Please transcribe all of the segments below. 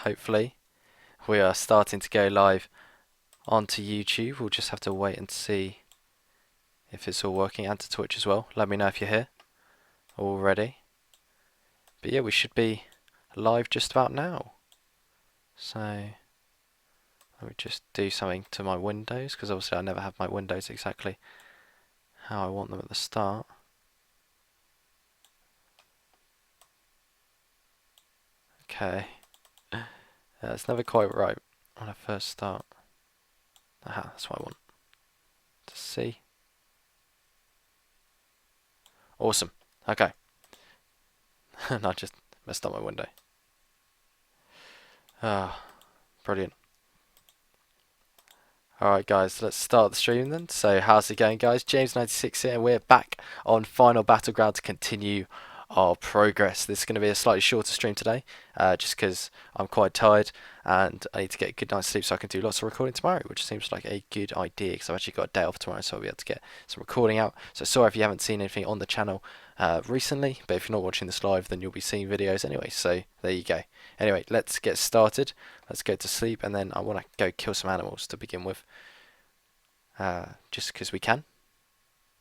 hopefully. We are starting to go live onto YouTube. We'll just have to wait and see if it's all working, and to Twitch as well. Let me know if you're here already. But yeah, we should be live just about now. So let me just do something to my windows, because obviously I never have my windows exactly how I want them at the start. Okay. It's never quite right when I first start. Aha, that's what I want to see. Awesome. Okay. And I just messed up my window. Ah, brilliant. Alright guys, let's start the stream then. So how's it going guys? James96 here, and we're back on Final Battleground to continue our progress. This is going to be a slightly shorter stream today, just because I'm quite tired and I need to get a good night's sleep so I can do lots of recording tomorrow, which seems like a good idea because I've actually got a day off tomorrow, so I'll be able to get some recording out. So sorry if you haven't seen anything on the channel recently, but if you're not watching this live then you'll be seeing videos anyway, so there you go. Anyway, let's get started. Let's go to sleep, and then I want to go kill some animals to begin with. Just because we can.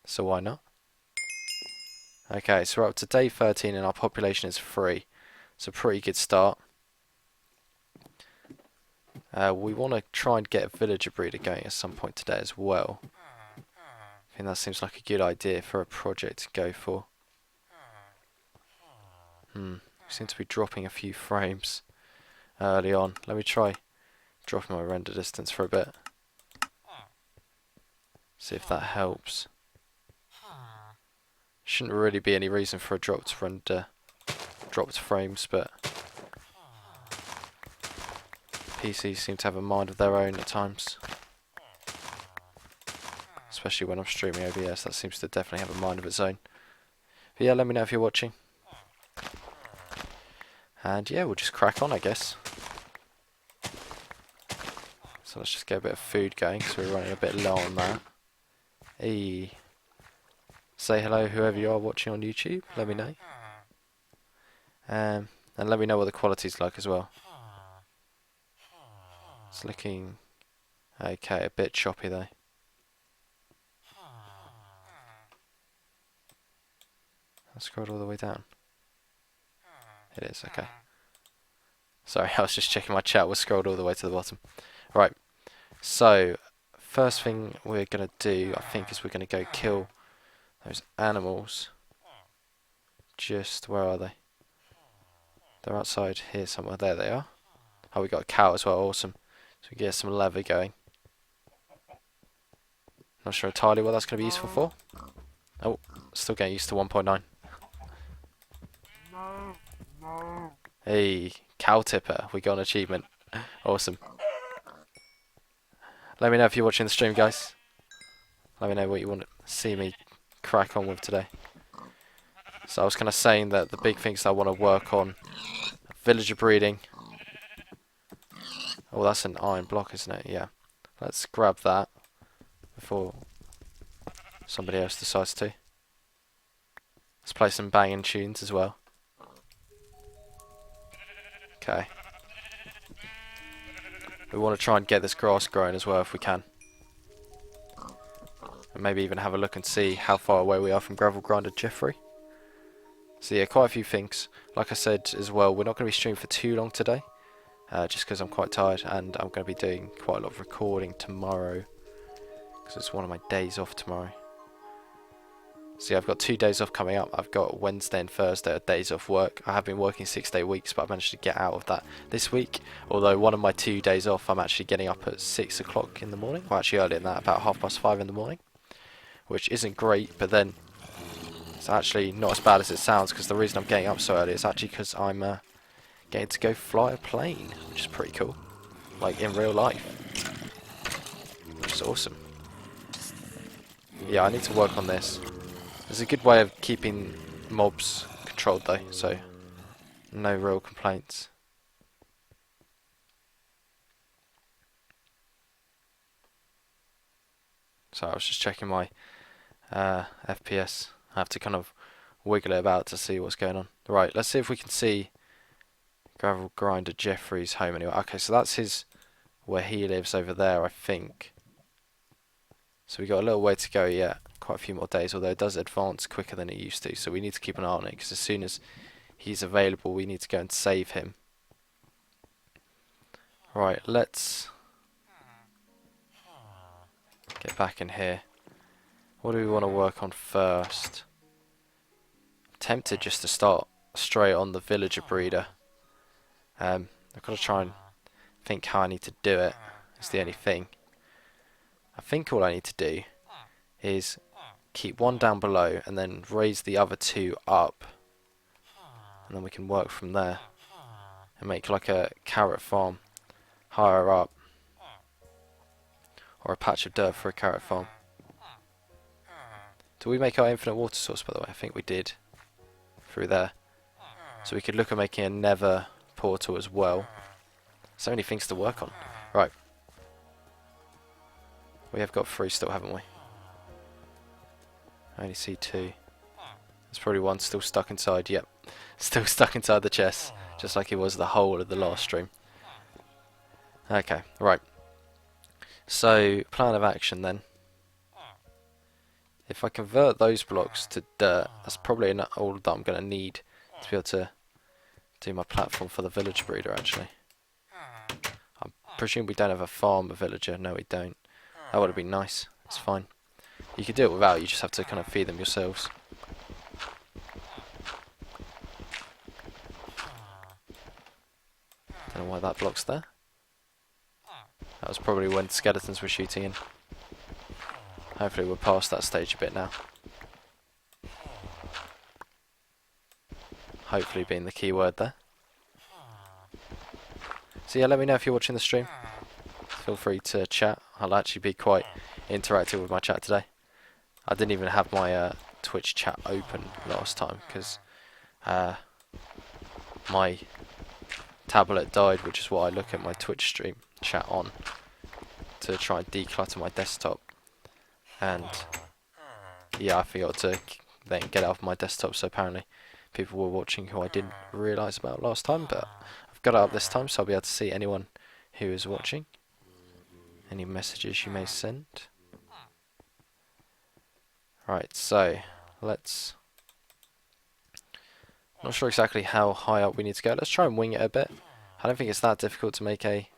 So why not? Okay, so we're up to day 13 and our population is 3. It's a pretty good start. We want to try and get a villager breeder going at some point today as well. I think that seems like a good idea for a project to go for. We seem to be dropping a few frames early on. Let me try dropping my render distance for a bit. See if that helps. Shouldn't really be any reason for a dropped frames, but PCs seem to have a mind of their own at times. Especially when I'm streaming OBS, that seems to definitely have a mind of its own. But yeah, let me know if you're watching. And yeah, we'll just crack on, I guess. So let's just get a bit of food going, because we're running a bit low on that. Hey. Say hello whoever you are watching on YouTube, let me know. And let me know what the quality's like as well. It's looking okay, a bit choppy though. I scrolled all the way down. It is, okay. Sorry, I was just checking my chat, was scrolled all the way to the bottom. Right, so first thing we're going to do, I think, is we're going to go kill those animals. Just, where are they? They're outside here somewhere. There they are. Oh, we got a cow as well, awesome. So we get some leather going. Not sure entirely what that's going to be useful for. Oh, still getting used to 1.9. Hey, cow tipper, we got an achievement. Awesome. Let me know if you're watching the stream, guys. Let me know what you want to see me crack on with today. So I was kind of saying that the big things I want to work on: villager breeding. Oh, that's an iron block, isn't it? Yeah. Let's grab that before somebody else decides to. Let's play some banging tunes as well. Okay. We want to try and get this grass growing as well if we can. And maybe even have a look and see how far away we are from gravel grinder Jeffrey. So yeah, quite a few things. Like I said as well, we're not going to be streaming for too long today. Just because I'm quite tired, and I'm going to be doing quite a lot of recording tomorrow. Because it's one of my days off tomorrow. See, I've got 2 days off coming up. I've got Wednesday and Thursday are days off work. I have been working 6-day weeks, but I've managed to get out of that this week. Although one of my 2 days off, I'm actually getting up at 6 o'clock in the morning. Well, actually earlier than that, about 5:30 in the morning. Which isn't great, but then it's actually not as bad as it sounds, because the reason I'm getting up so early is actually because I'm getting to go fly a plane, which is pretty cool. Like in real life. Which is awesome. Yeah, I need to work on this. There's a good way of keeping mobs controlled though, so no real complaints. So I was just checking my FPS. I have to kind of wiggle it about to see what's going on. Right, let's see if we can see Gravel grinder Jeffrey's home anyway. Okay, so that's where he lives over there, I think. So we got a little way to go yet. Quite a few more days, although it does advance quicker than it used to. So we need to keep an eye on it, because as soon as he's available, we need to go and save him. Right, let's get back in here. What do we want to work on first? I'm tempted just to start straight on the villager breeder. I've got to try and think how I need to do it. It's the only thing. I think all I need to do is keep one down below and then raise the other two up, and then we can work from there and make like a carrot farm higher up, or a patch of dirt for a carrot farm. Do we make our infinite water source, by the way? I think we did through there. So we could look at making a nether portal as well. So many things to work on. Right. We have got 3 still, haven't we? I only see 2. There's probably one still stuck inside. Yep. Still stuck inside the chest. Just like it was the whole of the last stream. Okay, right. So, plan of action then. If I convert those blocks to dirt, that's probably all that I'm going to need to be able to do my platform for the villager breeder, actually. I presume we don't have a farmer villager. No, we don't. That would have been nice. It's fine. You could do it without, you just have to kind of feed them yourselves. Don't know why that block's there. That was probably when skeletons were shooting in. Hopefully we're past that stage a bit now. Hopefully being the key word there. So yeah, let me know if you're watching the stream. Feel free to chat. I'll actually be quite interactive with my chat today. I didn't even have my Twitch chat open last time because my tablet died, which is what I look at my Twitch stream chat on, to try and declutter my desktop. And yeah, I forgot to then get it off my desktop, so apparently people were watching who I didn't realise about last time, but I've got it up this time, so I'll be able to see anyone who is watching. Any messages you may send. Right, so let's... not sure exactly how high up we need to go. Let's try and wing it a bit. I don't think it's that difficult to make a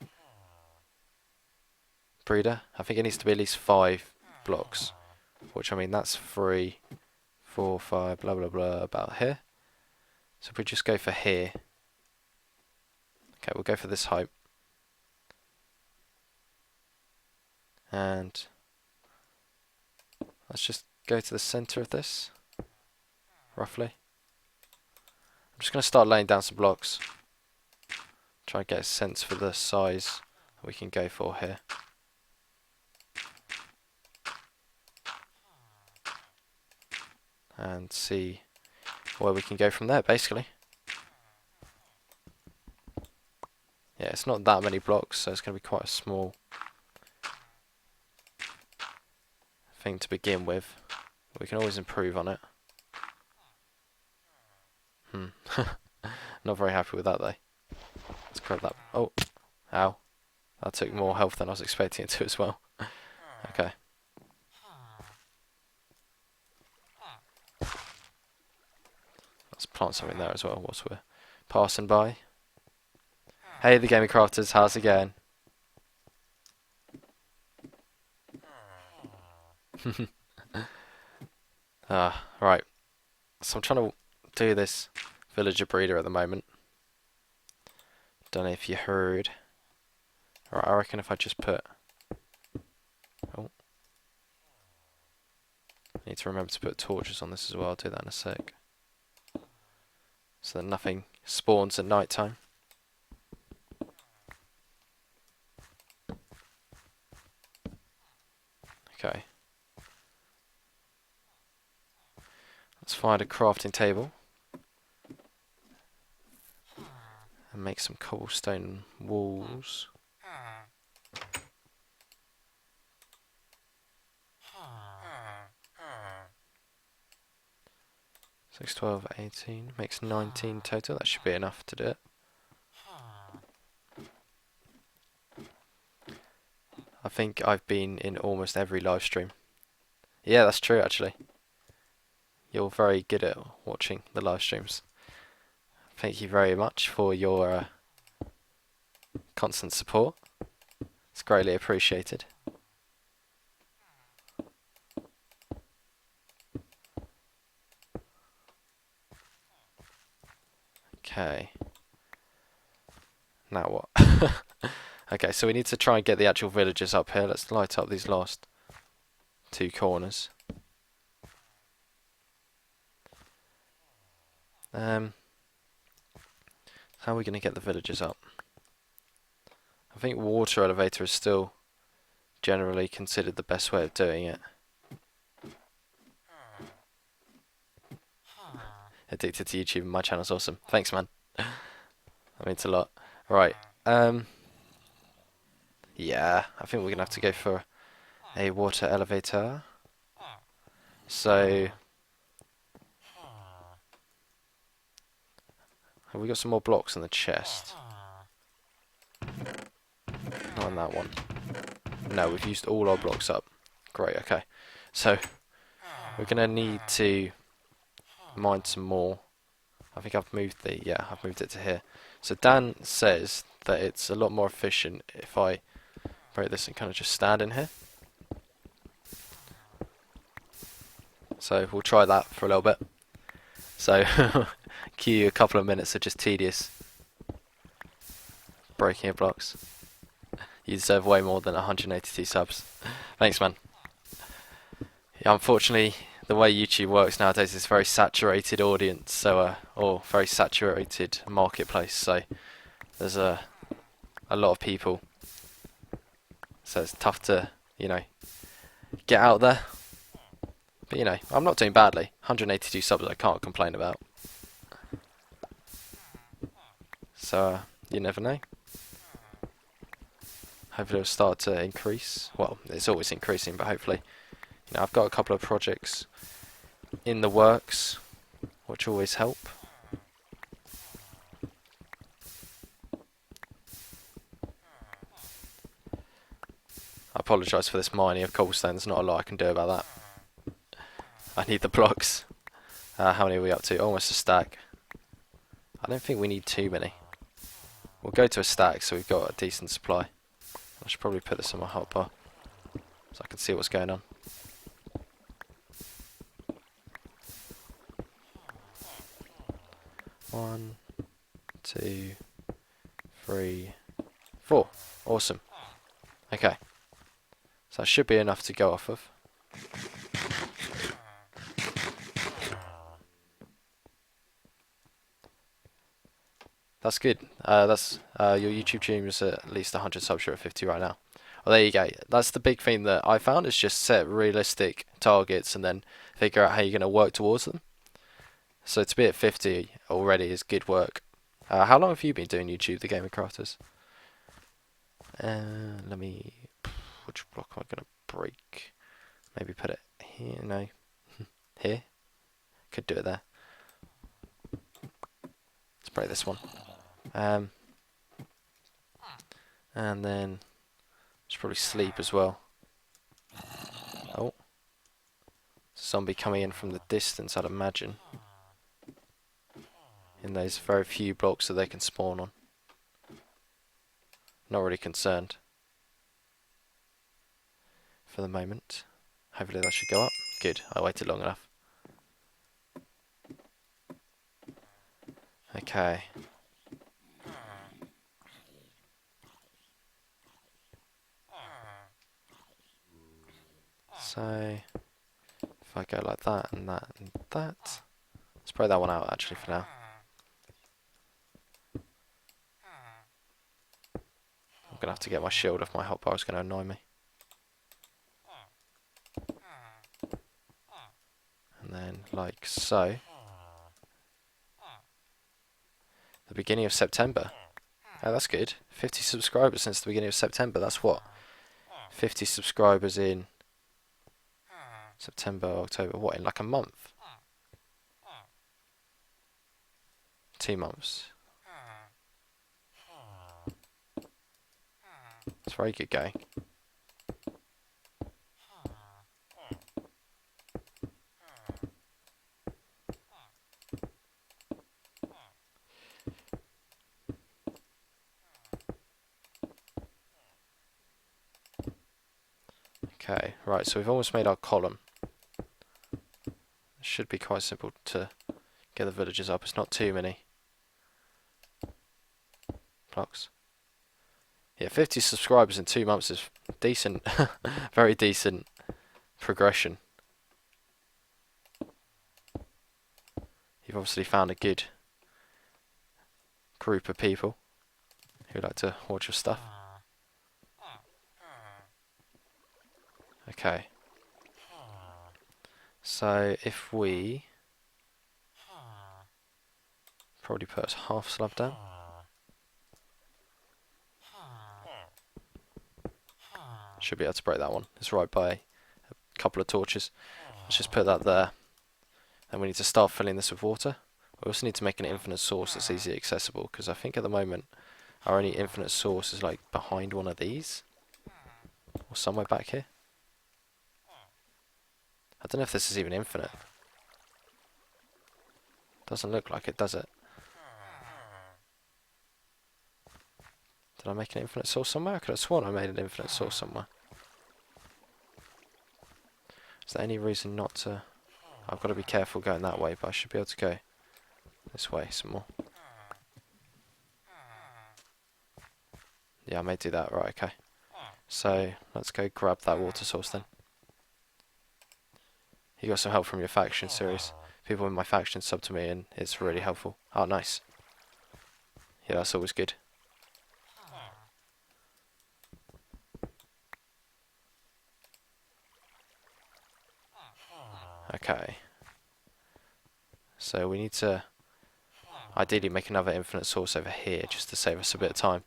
breeder. I think it needs to be at least 5 blocks, which, I mean, that's 3, 4, 5, blah blah blah, about here. So if we just go for here, okay, we'll go for this height, and let's just go to the center of this, roughly. I'm just going to start laying down some blocks, try and get a sense for the size we can go for here. And see where we can go from there, basically. Yeah, it's not that many blocks, so it's going to be quite a small thing to begin with. We can always improve on it. Not very happy with that, though. Let's grab that. Oh, ow. That took more health than I was expecting it to as well. Okay. Let's plant something there as well whilst we're passing by. Hey, the Gaming Crafters, how's it going? Right. So I'm trying to do this villager breeder at the moment. Don't know if you heard. Right, I reckon if I just put... oh. I need to remember to put torches on this as well. I'll do that in a sec. So that nothing spawns at night time. Okay. Let's find a crafting table. And make some cobblestone walls. 6, 12, 18, makes 19 total. That should be enough to do it. I think I've been in almost every live stream. Yeah, that's true actually. You're very good at watching the live streams. Thank you very much for your constant support. It's greatly appreciated. Okay. Now what? Okay, so we need to try and get the actual villagers up here. Let's light up these last two corners. How are we going to get the villagers up? I think water elevator is still generally considered the best way of doing it. Addicted to YouTube, my channel's awesome. Thanks, man. That means a lot. Right. Yeah, I think we're gonna have to go for a water elevator. So, have we got some more blocks in the chest? Not on that one. No, we've used all our blocks up. Great, okay. So, we're gonna need to mine some more. I think I've moved I've moved it to here. So Dan says that it's a lot more efficient if I break this and kind of just stand in here. So we'll try that for a little bit. So cue a couple of minutes of just tedious breaking of blocks. You deserve way more than 182 subs. Thanks, man. Yeah, unfortunately, the way YouTube works nowadays is very saturated audience, so or very saturated marketplace. So there's a lot of people, so it's tough to get out there. But I'm not doing badly. 182 subs I can't complain about. So you never know. Hopefully it'll start to increase. Well, it's always increasing, but hopefully, I've got a couple of projects in the works, which always help. I apologise for this mining of cobblestone. There's not a lot I can do about that. I need the blocks. How many are we up to? Almost a stack. I don't think we need too many. We'll go to a stack so we've got a decent supply. I should probably put this on my hotbar so I can see what's going on. One, 2, 3, 4. Awesome. Okay. So that should be enough to go off of. That's good. That's your YouTube stream is at least 100 subs. You're at 50 right now. Well, there you go. That's the big thing that I found is just set realistic targets and then figure out how you're going to work towards them. So to be at 50 already is good work. How long have you been doing YouTube, the Gamer Crafters? Which block am I going to break? Maybe put it here. No, here. Could do it there. Let's break this one. And then should probably sleep as well. Oh, zombie coming in from the distance, I'd imagine. In those very few blocks that they can spawn on. Not really concerned for the moment. Hopefully that should go up. Good, I waited long enough. Okay. So, if I go like that and that and that, let's break that one out actually for now. I'm going to have to get my shield off my hotbar, it's going to annoy me. And then like so. The beginning of September. Oh, that's good. 50 subscribers since the beginning of September. That's what? 50 subscribers in September, October. What, in like a month? 2 months. It's very good going. Okay, right, so we've almost made our column. It should be quite simple to get the villagers up. It's not too many blocks. Yeah, 50 subscribers in 2 months is decent. Very decent progression. You've obviously found a good group of people who like to watch your stuff. Okay. So if we probably put us half slab down. Should be able to break that one. It's right by a couple of torches. Let's just put that there. And we need to start filling this with water. We also need to make an infinite source that's easily accessible, because I think at the moment our only infinite source is like behind one of these. Or somewhere back here. I don't know if this is even infinite. Doesn't look like it, does it? Did I make an infinite source somewhere? I could have sworn I made an infinite source somewhere. Is there any reason not to... I've got to be careful going that way, but I should be able to go this way some more. Yeah, I may do that. Right, okay. So, let's go grab that water source then. You got some help from your faction series. People in my faction sub to me and it's really helpful. Oh, nice. Yeah, that's always good. Okay. So we need to ideally make another infinite source over here just to save us a bit of time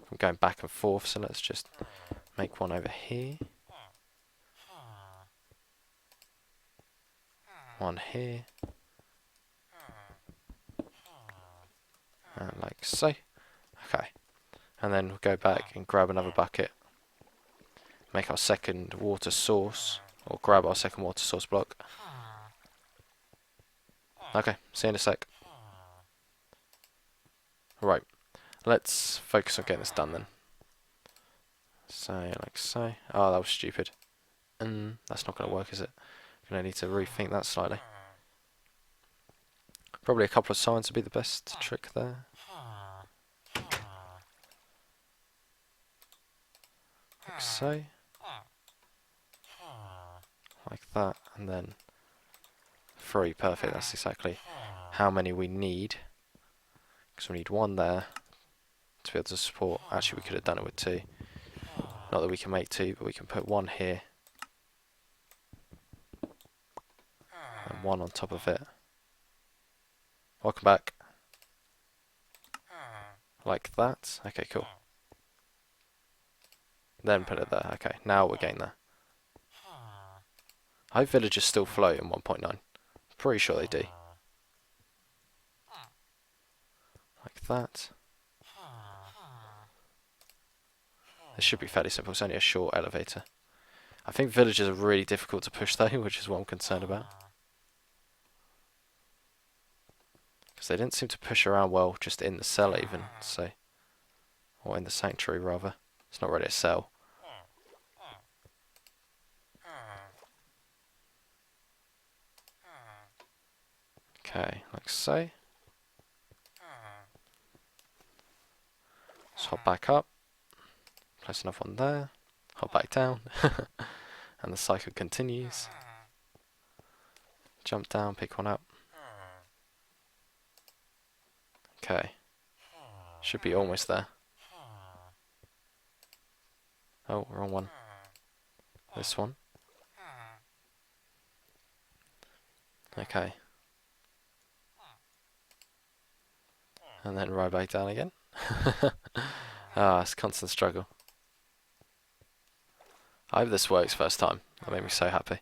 from going back and forth. So let's just make one over here. One here. And like so. Okay. And then we'll go back and grab another bucket. Make our second water source. Or grab our second water source block. Okay, see you in a sec. Right. Let's focus on getting this done then. So, like so. Oh, that was stupid. That's not going to work, is it? I'm going to need to rethink that slightly. Probably a couple of signs would be the best trick there. Like so. Like that, and then 3, perfect, that's exactly how many we need. Because we need 1 there to be able to support. Actually, we could have done it with 2. Not that we can make 2, but we can put 1 here. And 1 on top of it. Welcome back. Like that. Okay, cool. Then put it there. Okay, now we're getting there. I hope villagers still float in 1.9. Pretty sure they do. Like that. This should be fairly simple. It's only a short elevator. I think villagers are really difficult to push though, which is what I'm concerned about. Because they didn't seem to push around well just in the cell even, so... Or in the sanctuary rather. It's not really a cell. Okay, like so. Let's hop back up. Place another one there. Hop back down. And the cycle continues. Jump down, pick one up. Okay. Should be almost there. Oh, wrong one. This one. Okay. And then right back down again. Ah, it's a constant struggle. I hope this works first time. That made me so happy.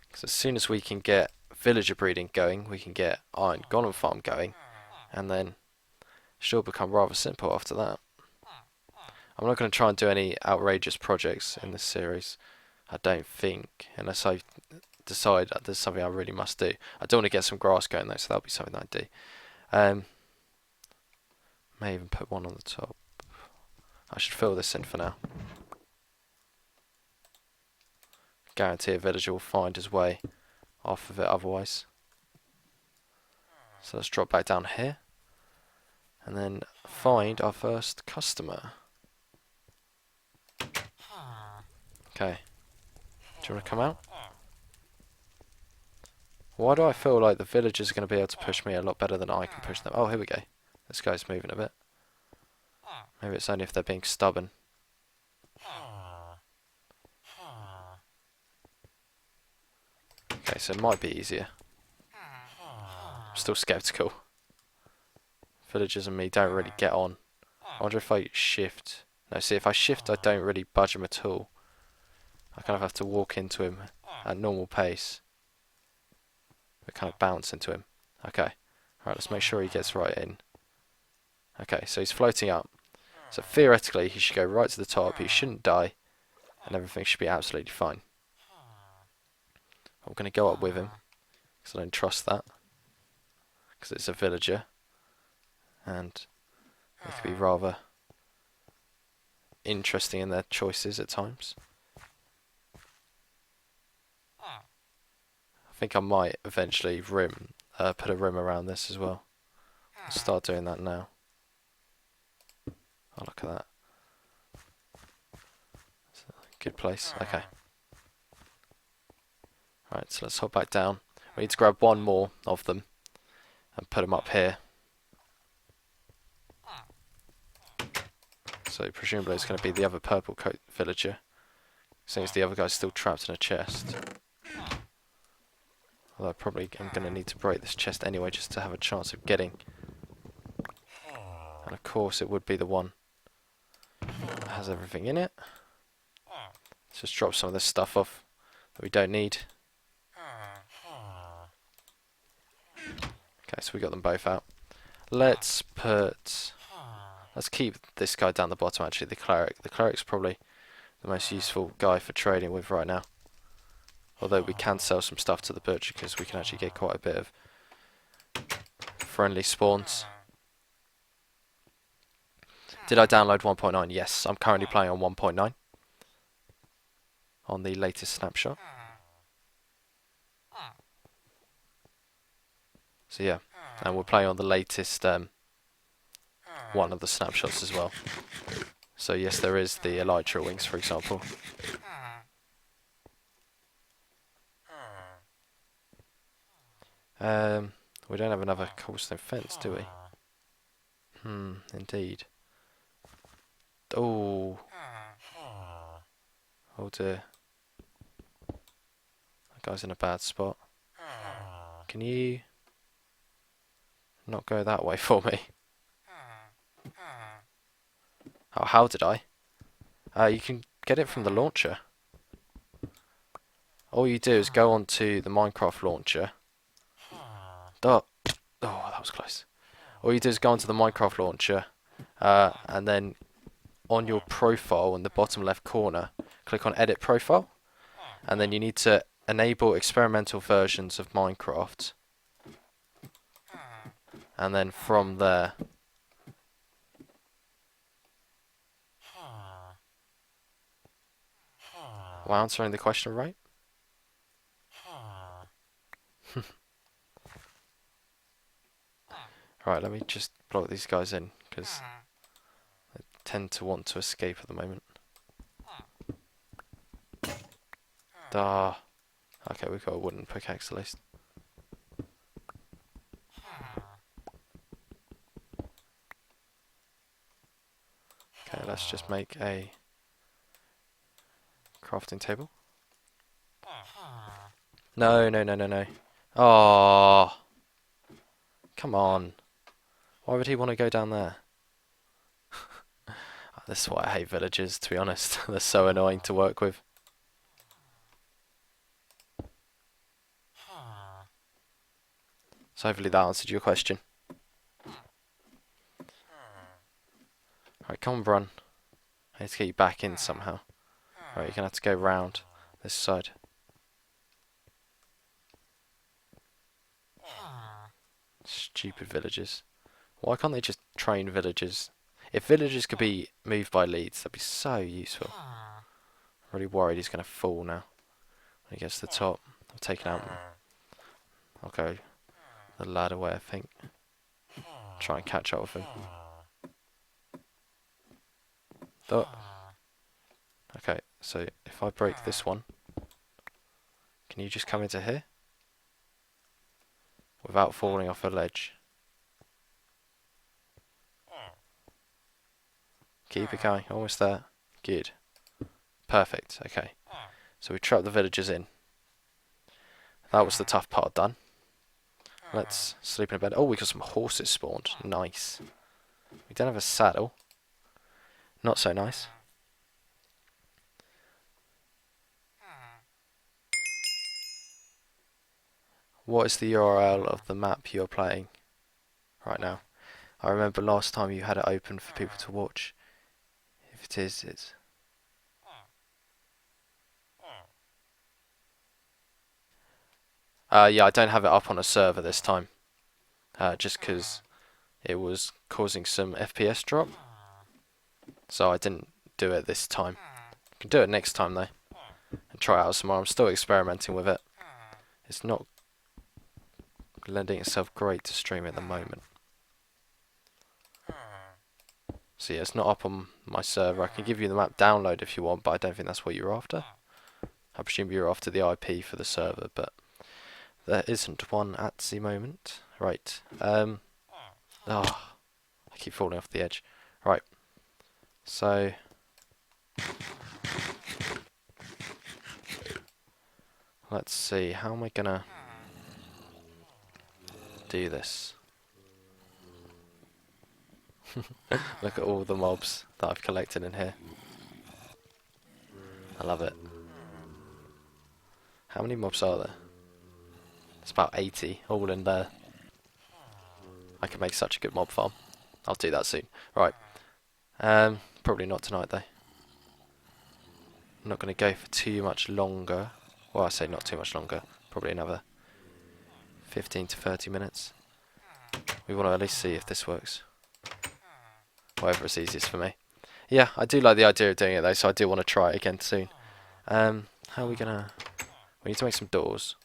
Because as soon as we can get villager breeding going, we can get iron golem farm going, and then it should become rather simple after that. I'm not going to try and do any outrageous projects in this series, I don't think, unless I decide that there's something I really must do. I do want to get some grass going though, so that'll be something that I do. May even put one on the top. I should fill this in for now. guarantee a villager will find his way off of it otherwise. So let's drop back down here. And then find our first customer. Okay. Do you want to come out? Why do I feel like the villagers are going to be able to push me a lot better than I can push them? Oh, here we go. This guy's moving a bit. Maybe it's only if they're being stubborn. Okay, so it might be easier. I'm still skeptical. Villagers and me don't really get on. I wonder if I shift. No, see, if I shift, I don't really budge him at all. I kind of have to walk into him at normal pace. But kind of bounce into him. Okay. Alright, let's make sure he gets right in. Okay, so he's floating up. So theoretically, he should go right to the top. He shouldn't die. And everything should be absolutely fine. I'm going to go up with him. Because I don't trust that. Because it's a villager. And they could be rather interesting in their choices at times. I think I might eventually put a rim around this as well. I'll start doing that now. Oh, look at that. It's a good place. Okay. Right, so let's hop back down. We need to grab one more of them and put them up here. So presumably it's going to be the other purple coat villager. Seems the other guy's still trapped in a chest. Although I probably am going to need to break this chest anyway just to have a chance of getting. And of course it would be the one that has everything in it. Let's just drop some of this stuff off that we don't need. Okay, so we got them both out. Let's keep this guy down the bottom actually, the cleric. The cleric's probably the most useful guy for trading with right now. Although we can sell some stuff to the butcher because we can actually get quite a bit of friendly spawns. Did I download 1.9? Yes, I'm currently playing on 1.9 on the latest snapshot. So yeah, and we're playing on the latest one of the snapshots as well. So yes, there is the elytra wings, for example. We don't have another cobblestone fence, do we? Indeed. Oh. Oh dear. That guy's in a bad spot. Can you not go that way for me? Oh, how did I? You can get it from the launcher. All you do is go onto the Minecraft launcher. Oh, that was close. All you do is go onto the Minecraft launcher, and then on your profile in the bottom left corner, click on Edit Profile, and then you need to enable experimental versions of Minecraft. And then from there, am I answering the question right? Right, let me just block these guys in, because they tend to want to escape at the moment. Okay, we've got a wooden pickaxe at least. Okay, let's just make a crafting table. No, no, no, no, no. Oh, come on. Why would he want to go down there? This is why I hate villagers, to be honest. They're so annoying to work with. So hopefully that answered your question. Alright, come on, Brun. I need to get you back in somehow. Alright, you're going to have to go round this side. Stupid villagers. Why can't they just train villagers? If villagers could be moved by leads, that'd be so useful. I'm really worried he's going to fall now. When he gets to the top, I've taken out. I'll go the ladder way, I think. Try and catch up with him. Oh. Okay, so if I break this one, can you just come into here? Without falling off a ledge. Keep it going, almost there. Good. Perfect, okay. So we trapped the villagers in. That was the tough part done. Let's sleep in a bed. Oh, we got some horses spawned. Nice. We don't have a saddle. Not so nice. What is the URL of the map you're playing right now? I remember last time you had it open for people to watch. If it is, it's... yeah, I don't have it up on a server this time. Just because it was causing some FPS drop. So I didn't do it this time. I can do it next time though. And try it out some more. I'm still experimenting with it. It's not lending itself great to stream at the moment. So yeah, it's not up on my server. I can give you the map download if you want, but I don't think that's what you're after. I presume you're after the IP for the server, but there isn't one at the moment. Right. Oh, I keep falling off the edge. Right. So let's see. How am I gonna do this? Look at all the mobs that I've collected in here. I love it. How many mobs are there? It's about 80, all in there. I can make such a good mob farm. I'll do that soon. Right. Probably not tonight though. I'm not going to go for too much longer. Well, I say not too much longer. Probably another 15 to 30 minutes. We want to at least see if this works. Whatever is easiest for me. Yeah, I do like the idea of doing it though, so I do want to try it again soon. How are we gonna... We need to make some doors.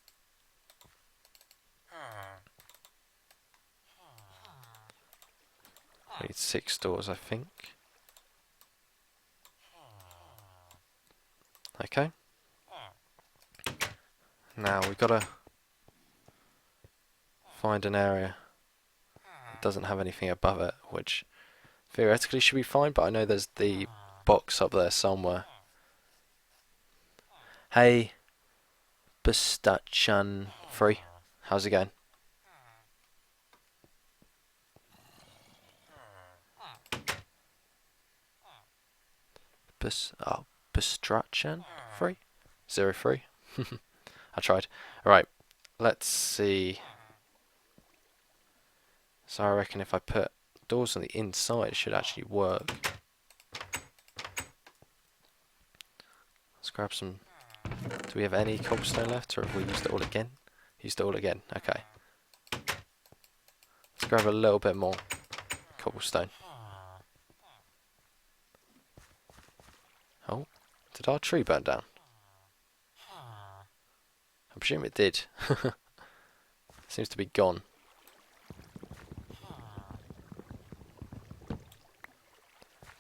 We need 6 doors, I think. Okay. Now we've got to find an area that doesn't have anything above it, which theoretically should be fine, but I know there's the box up there somewhere. Hey, Pistachan Free, how's it going? Pistachan Free? 03? I tried. Alright, let's see. So I reckon if I put doors on the inside, it should actually work. Let's grab some... Do we have any cobblestone left, or have we used it all again? Used it all again, okay. Let's grab a little bit more cobblestone. Oh, did our tree burn down? I presume it did. Seems to be gone.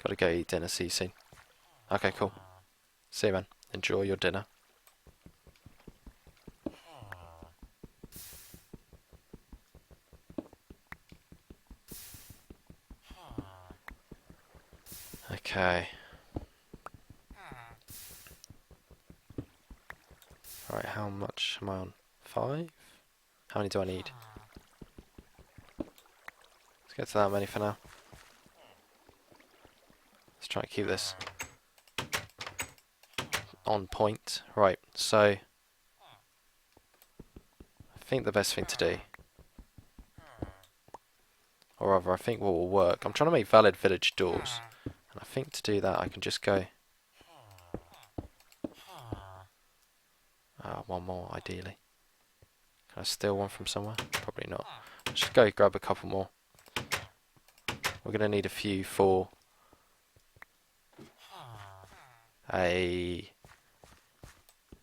Gotta go eat dinner, see you soon. Okay, cool. See you, man. Enjoy your dinner. Okay. Right, how much am I on? 5? How many do I need? Let's get to that many for now. Let's try and keep this on point. Right, so I think the best thing to do, or rather I think what will work, I'm trying to make valid village doors, and I think to do that I can just go one more ideally. Can I steal one from somewhere? Probably not. Let's just go grab a couple more. We're going to need a few for a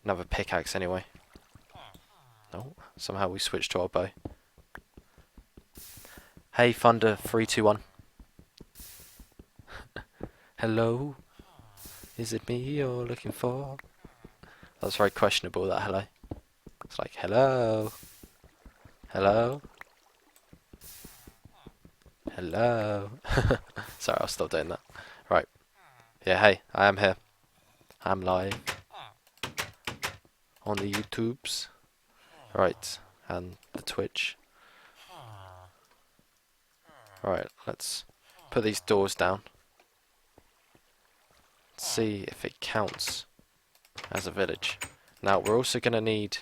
Another pickaxe anyway. No, somehow we switched to our bow. Hey, Thunder 321. Hello? Is it me you're looking for? That's very questionable, that hello. It's like, hello? Hello? Hello? Sorry, I'll stop doing that. Right. Yeah, hey, I am here. I'm live. On the YouTubes. Right, and the Twitch. Right, let's put these doors down. See if it counts as a village. Now, we're also going to need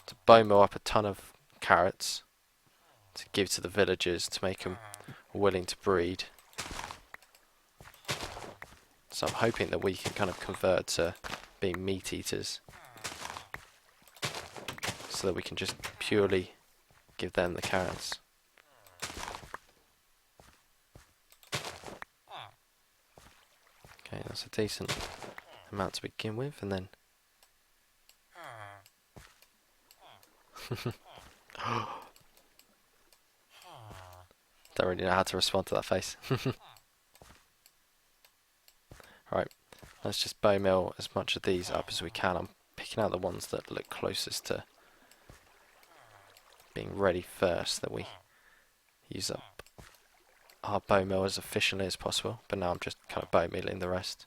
to bone meal up a ton of carrots to give to the villagers to make them willing to breed. So I'm hoping that we can kind of convert to being meat eaters, so that we can just purely give them the carrots. Okay, that's a decent amount to begin with, and then don't really know how to respond to that face. Right, let's just bone meal as much of these up as we can. I'm picking out the ones that look closest to being ready first, that we use up our bone meal as efficiently as possible, but now I'm just kind of bone mealing the rest.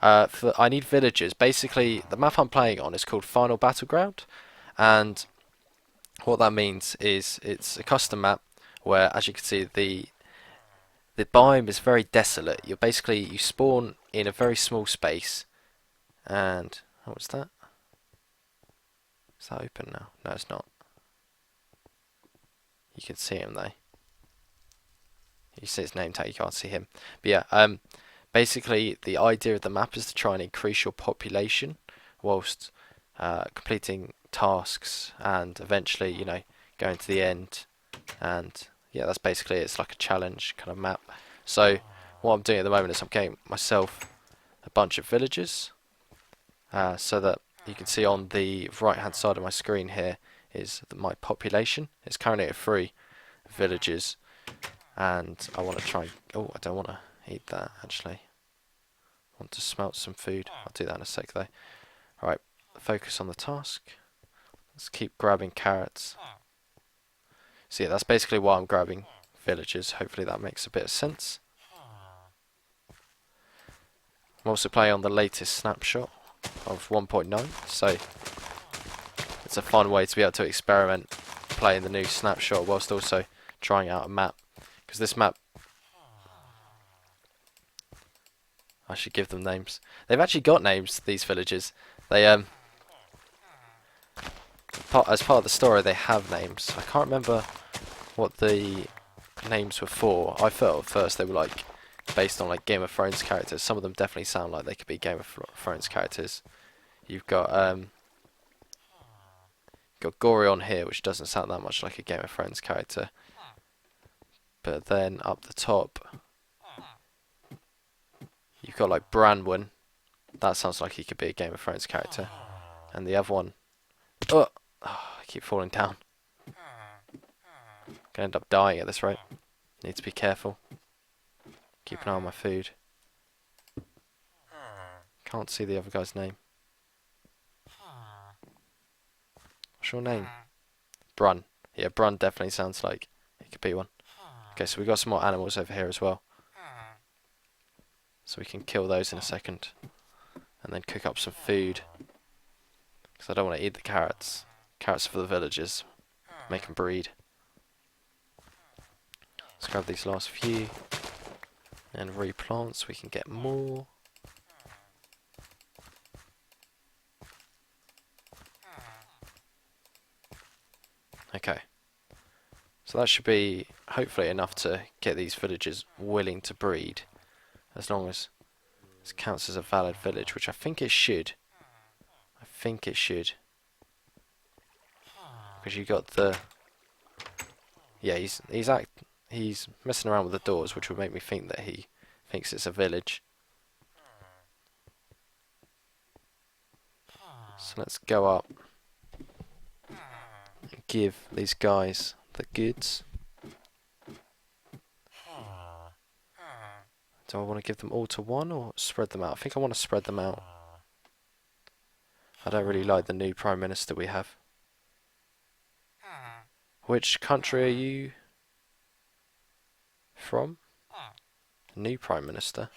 I need villagers. Basically, the map I'm playing on is called Final Battleground, and what that means is it's a custom map where, as you can see, the biome is very desolate. You spawn in a very small space, and what's that? Is that open now? No, it's not. You can see him though. You see his name tag, you can't see him. But yeah, basically the idea of the map is to try and increase your population whilst completing tasks and eventually, you know, going to the end. And yeah, that's basically it. It's like a challenge kind of map. So what I'm doing at the moment is I'm getting myself a bunch of villagers, so that you can see on the right hand side of my screen here is my population. It's currently at 3 villages, and I want to try. Oh, I don't want to eat that actually. I want to smelt some food. I'll do that in a sec though. Alright, focus on the task. Let's keep grabbing carrots. So yeah, that's basically why I'm grabbing villagers. Hopefully that makes a bit of sense. I'm also playing on the latest snapshot of 1.9, so it's a fun way to be able to experiment playing the new snapshot whilst also trying out a map. Because this map, I should give them names. They've actually got names, these villagers. They as part of the story, they have names. I can't remember what the names were for. I thought at first they were like based on like Game of Thrones characters. Some of them definitely sound like they could be Game of Thrones characters. You've got Gorion here, which doesn't sound that much like a Game of Thrones character. But then up the top, you've got like Branwen. That sounds like he could be a Game of Thrones character. And the other one, oh, I keep falling down. Gonna end up dying at this rate. Need to be careful. Keep an eye on my food. Can't see the other guy's name. What's your name? Brun. Yeah, Brun definitely sounds like he could be one. Okay, so we've got some more animals over here as well. So we can kill those in a second. And then cook up some food. Because I don't want to eat the carrots. Carrots are for the villagers. Make them breed. Let's grab these last few. And replant so we can get more. Okay. So that should be hopefully enough to get these villagers willing to breed. As long as this counts as a valid village, which I think it should. I think it should. Because you got the... Yeah, he's messing around with the doors, which would make me think that he thinks it's a village. So let's go up and give these guys the goods. Do I want to give them all to one or spread them out? I think I want to spread them out. I don't really like the new Prime Minister we have. Which country are you from? New Prime Minister.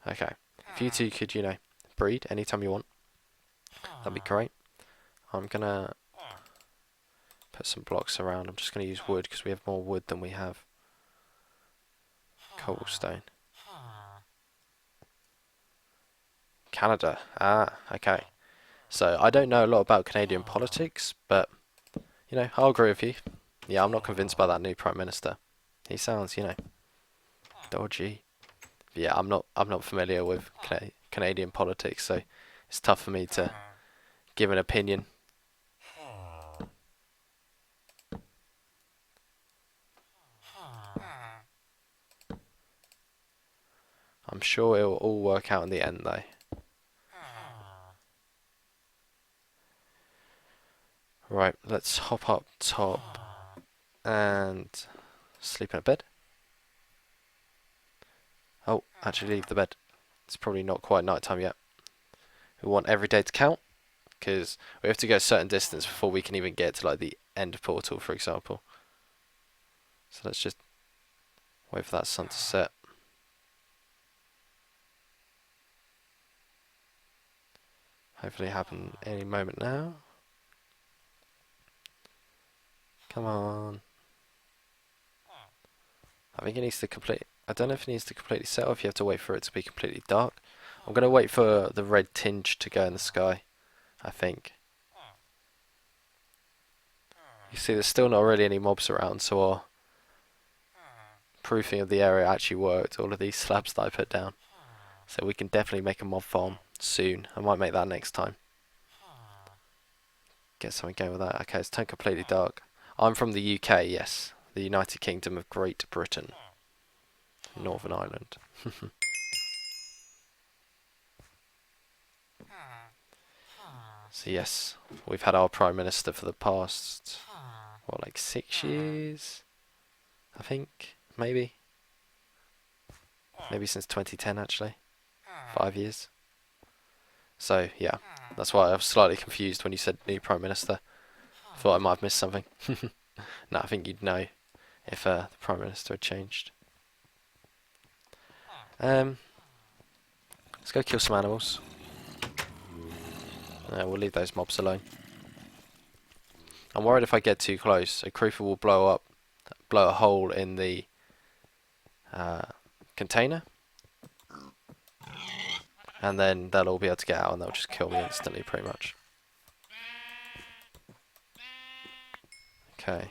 Okay. If you two could, breed anytime you want, that'd be great. I'm gonna put some blocks around. I'm just gonna use wood because we have more wood than we have cobblestone. Canada. Ah, okay. So I don't know a lot about Canadian politics, but I'll agree with you. Yeah, I'm not convinced by that new Prime Minister. He sounds, dodgy. Yeah, I'm not familiar with Canadian politics, so it's tough for me to give an opinion. I'm sure it will all work out in the end, though. Right, let's hop up top and sleep in a bed. Oh, actually leave the bed. It's probably not quite night time yet. We want every day to count, because we have to go a certain distance before we can even get to like the end portal, for example. So let's just wait for that sun to set. Hopefully happen any moment now. Come on. I think it needs to complete. I don't know if it needs to completely set or if you have to wait for it to be completely dark. I'm going to wait for the red tinge to go in the sky, I think. You see, there's still not really any mobs around, so our proofing of the area actually worked. All of these slabs that I put down. So we can definitely make a mob farm soon. I might make that next time. Get something going with that. Okay, it's turned completely dark. I'm from the UK, yes. The United Kingdom of Great Britain. Northern Ireland. So yes, we've had our Prime Minister for the past, what, like 6 years? I think, maybe. Maybe since 2010 actually. 5 years. So yeah, that's why I was slightly confused when you said new Prime Minister. Thought I might have missed something. No, I think you'd know if the Prime Minister had changed. Let's go kill some animals. We'll leave those mobs alone. I'm worried if I get too close, a creeper will blow a hole in the container, and then they'll all be able to get out and they'll just kill me instantly, pretty much. Okay.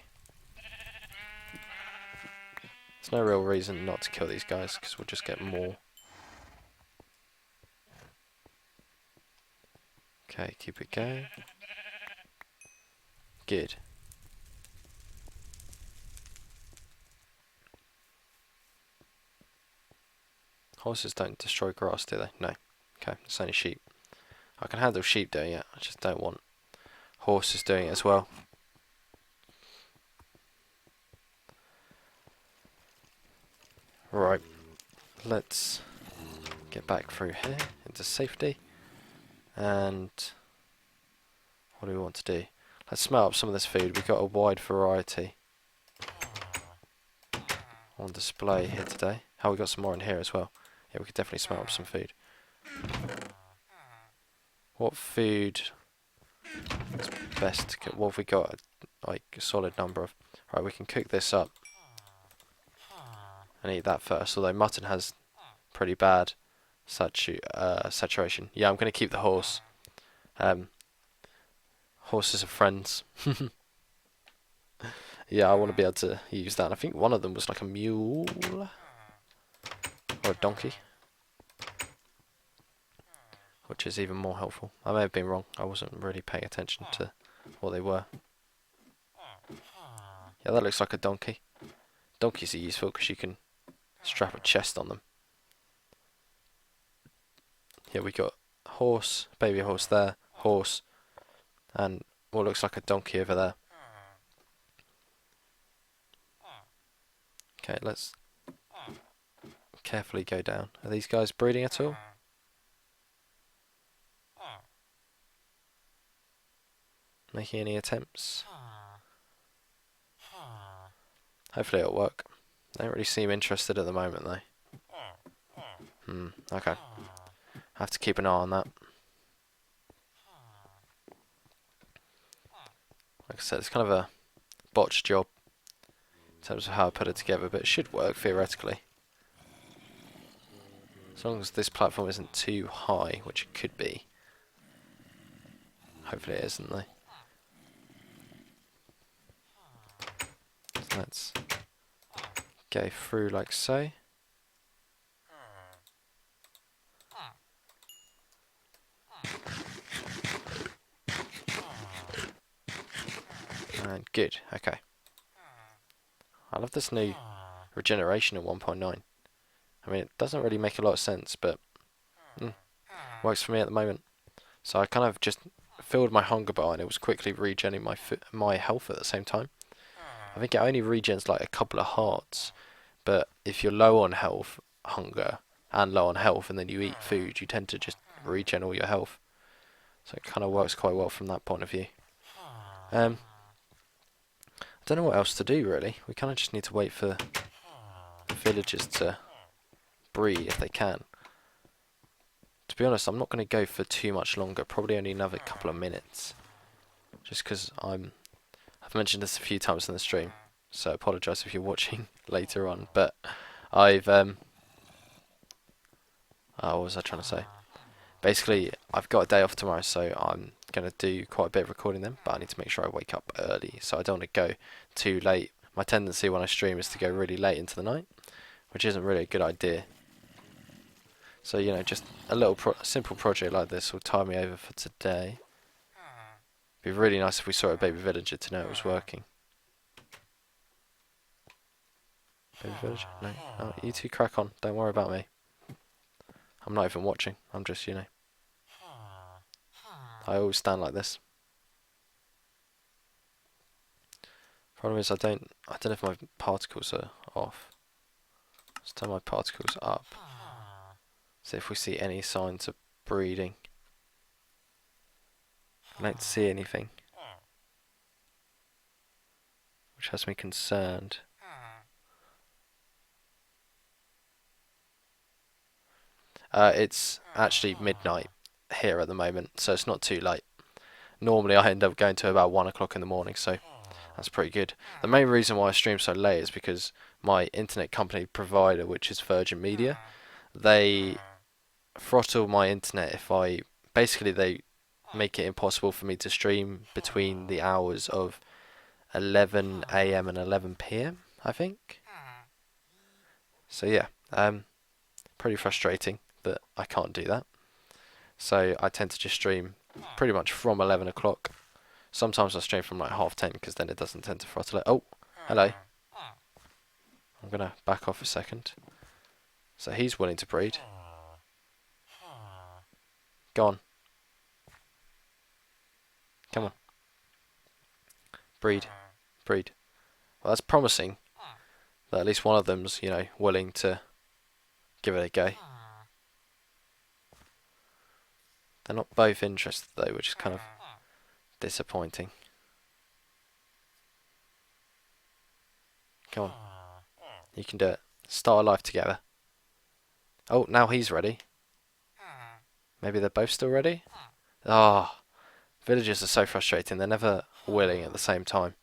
There's no real reason not to kill these guys, because we'll just get more. Okay, keep it going. Good. Horses don't destroy grass, do they? No. Okay, it's only sheep. I can handle sheep doing it, I just don't want horses doing it as well. Right, let's get back through here into safety. And what do we want to do? Let's smelt up some of this food. We've got a wide variety on display here today. Oh, we got some more in here as well. Yeah, we could definitely smelt up some food. What food is best to cook? What have we got? Like a solid number of. Right, we can cook this up and eat that first. Although mutton has pretty bad saturation. Yeah, I'm going to keep the horse. Horses are friends. Yeah, I want to be able to use that. And I think one of them was like a mule or a donkey, which is even more helpful. I may have been wrong. I wasn't really paying attention to what they were. Yeah, that looks like a donkey. Donkeys are useful because you can strap a chest on them. Here we got horse, baby horse there, horse, and what looks like a donkey over there. Okay, let's carefully go down. Are these guys breeding at all? Making any attempts? Hopefully it'll work. They don't really seem interested at the moment though. Okay. I have to keep an eye on that. Like I said, it's kind of a botched job in terms of how I put it together, but it should work theoretically. As long as this platform isn't too high, which it could be. Hopefully it isn't though. So let's go through like so. And good, okay. I love this new regeneration at 1.9. I mean, it doesn't really make a lot of sense, but works for me at the moment. So I kind of just filled my hunger bar and it was quickly regenerating my health at the same time. I think it only regens like a couple of hearts, but if you're low on health, hunger, and low on health, and then you eat food, you tend to just regen all your health. So it kind of works quite well from that point of view. I don't know what else to do really. We kind of just need to wait for the villagers to breed if they can. To be honest, I'm not going to go for too much longer. Probably only another couple of minutes. Just because I've mentioned this a few times in the stream, so I apologise if you're watching later on. But I've what was I trying to say? Basically, I've got a day off tomorrow, so I'm going to do quite a bit of recording then, but I need to make sure I wake up early, so I don't want to go too late. My tendency when I stream is to go really late into the night, which isn't really a good idea. So, you know, just a little simple project like this will tie me over for today. It'd be really nice if we saw a baby villager to know it was working. Baby villager? No. Oh, you two crack on. Don't worry about me. I'm not even watching. I'm just, you know. I always stand like this. Problem is I don't know if my particles are off. Let's turn my particles up. See if we see any signs of breeding. I don't see anything, which has me concerned. It's actually midnight here at the moment, so it's not too late. Normally I end up going to about 1 o'clock in the morning, so that's pretty good. The main reason why I stream so late is because my internet company provider, which is Virgin Media, they throttle my internet if I... Basically they make it impossible for me to stream between the hours of 11 AM and 11 PM, I think. So yeah, pretty frustrating that I can't do that. So I tend to just stream pretty much from 11 o'clock. Sometimes I stream from like 10:30 because then it doesn't tend to throttle it. Oh, hello. I'm going to back off a second. So he's willing to breed. Go on. Come on. Breed. Breed. Well, that's promising that at least one of them's, you know, willing to give it a go. They're not both interested though, which is kind of disappointing. Come on. You can do it. Start a life together. Oh, now he's ready. Maybe they're both still ready? Ah, villagers are so frustrating. They're never willing at the same time.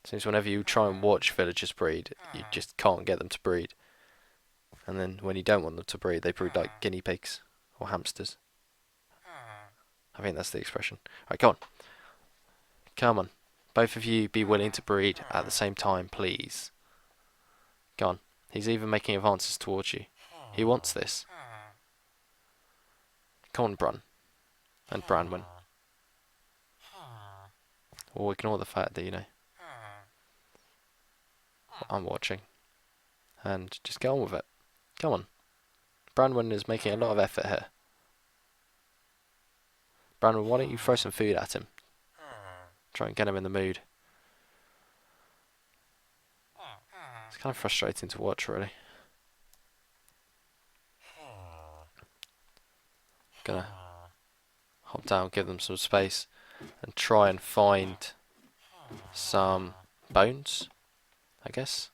Seems whenever you try and watch villagers breed, you just can't get them to breed. And then when you don't want them to breed, they breed like guinea pigs or hamsters. I think that's the expression. Right, come on. Come on. Both of you be willing to breed at the same time, please. Go on. He's even making advances towards you. He wants this. Come on, Brun. And Branwen. Or ignore the fact that, you know, I'm watching. And just get on with it. Come on. Branwen is making a lot of effort here. Branwen, why don't you throw some food at him? Try and get him in the mood. It's kind of frustrating to watch, really. Gonna hop down, give them some space, and try and find some bones, I guess.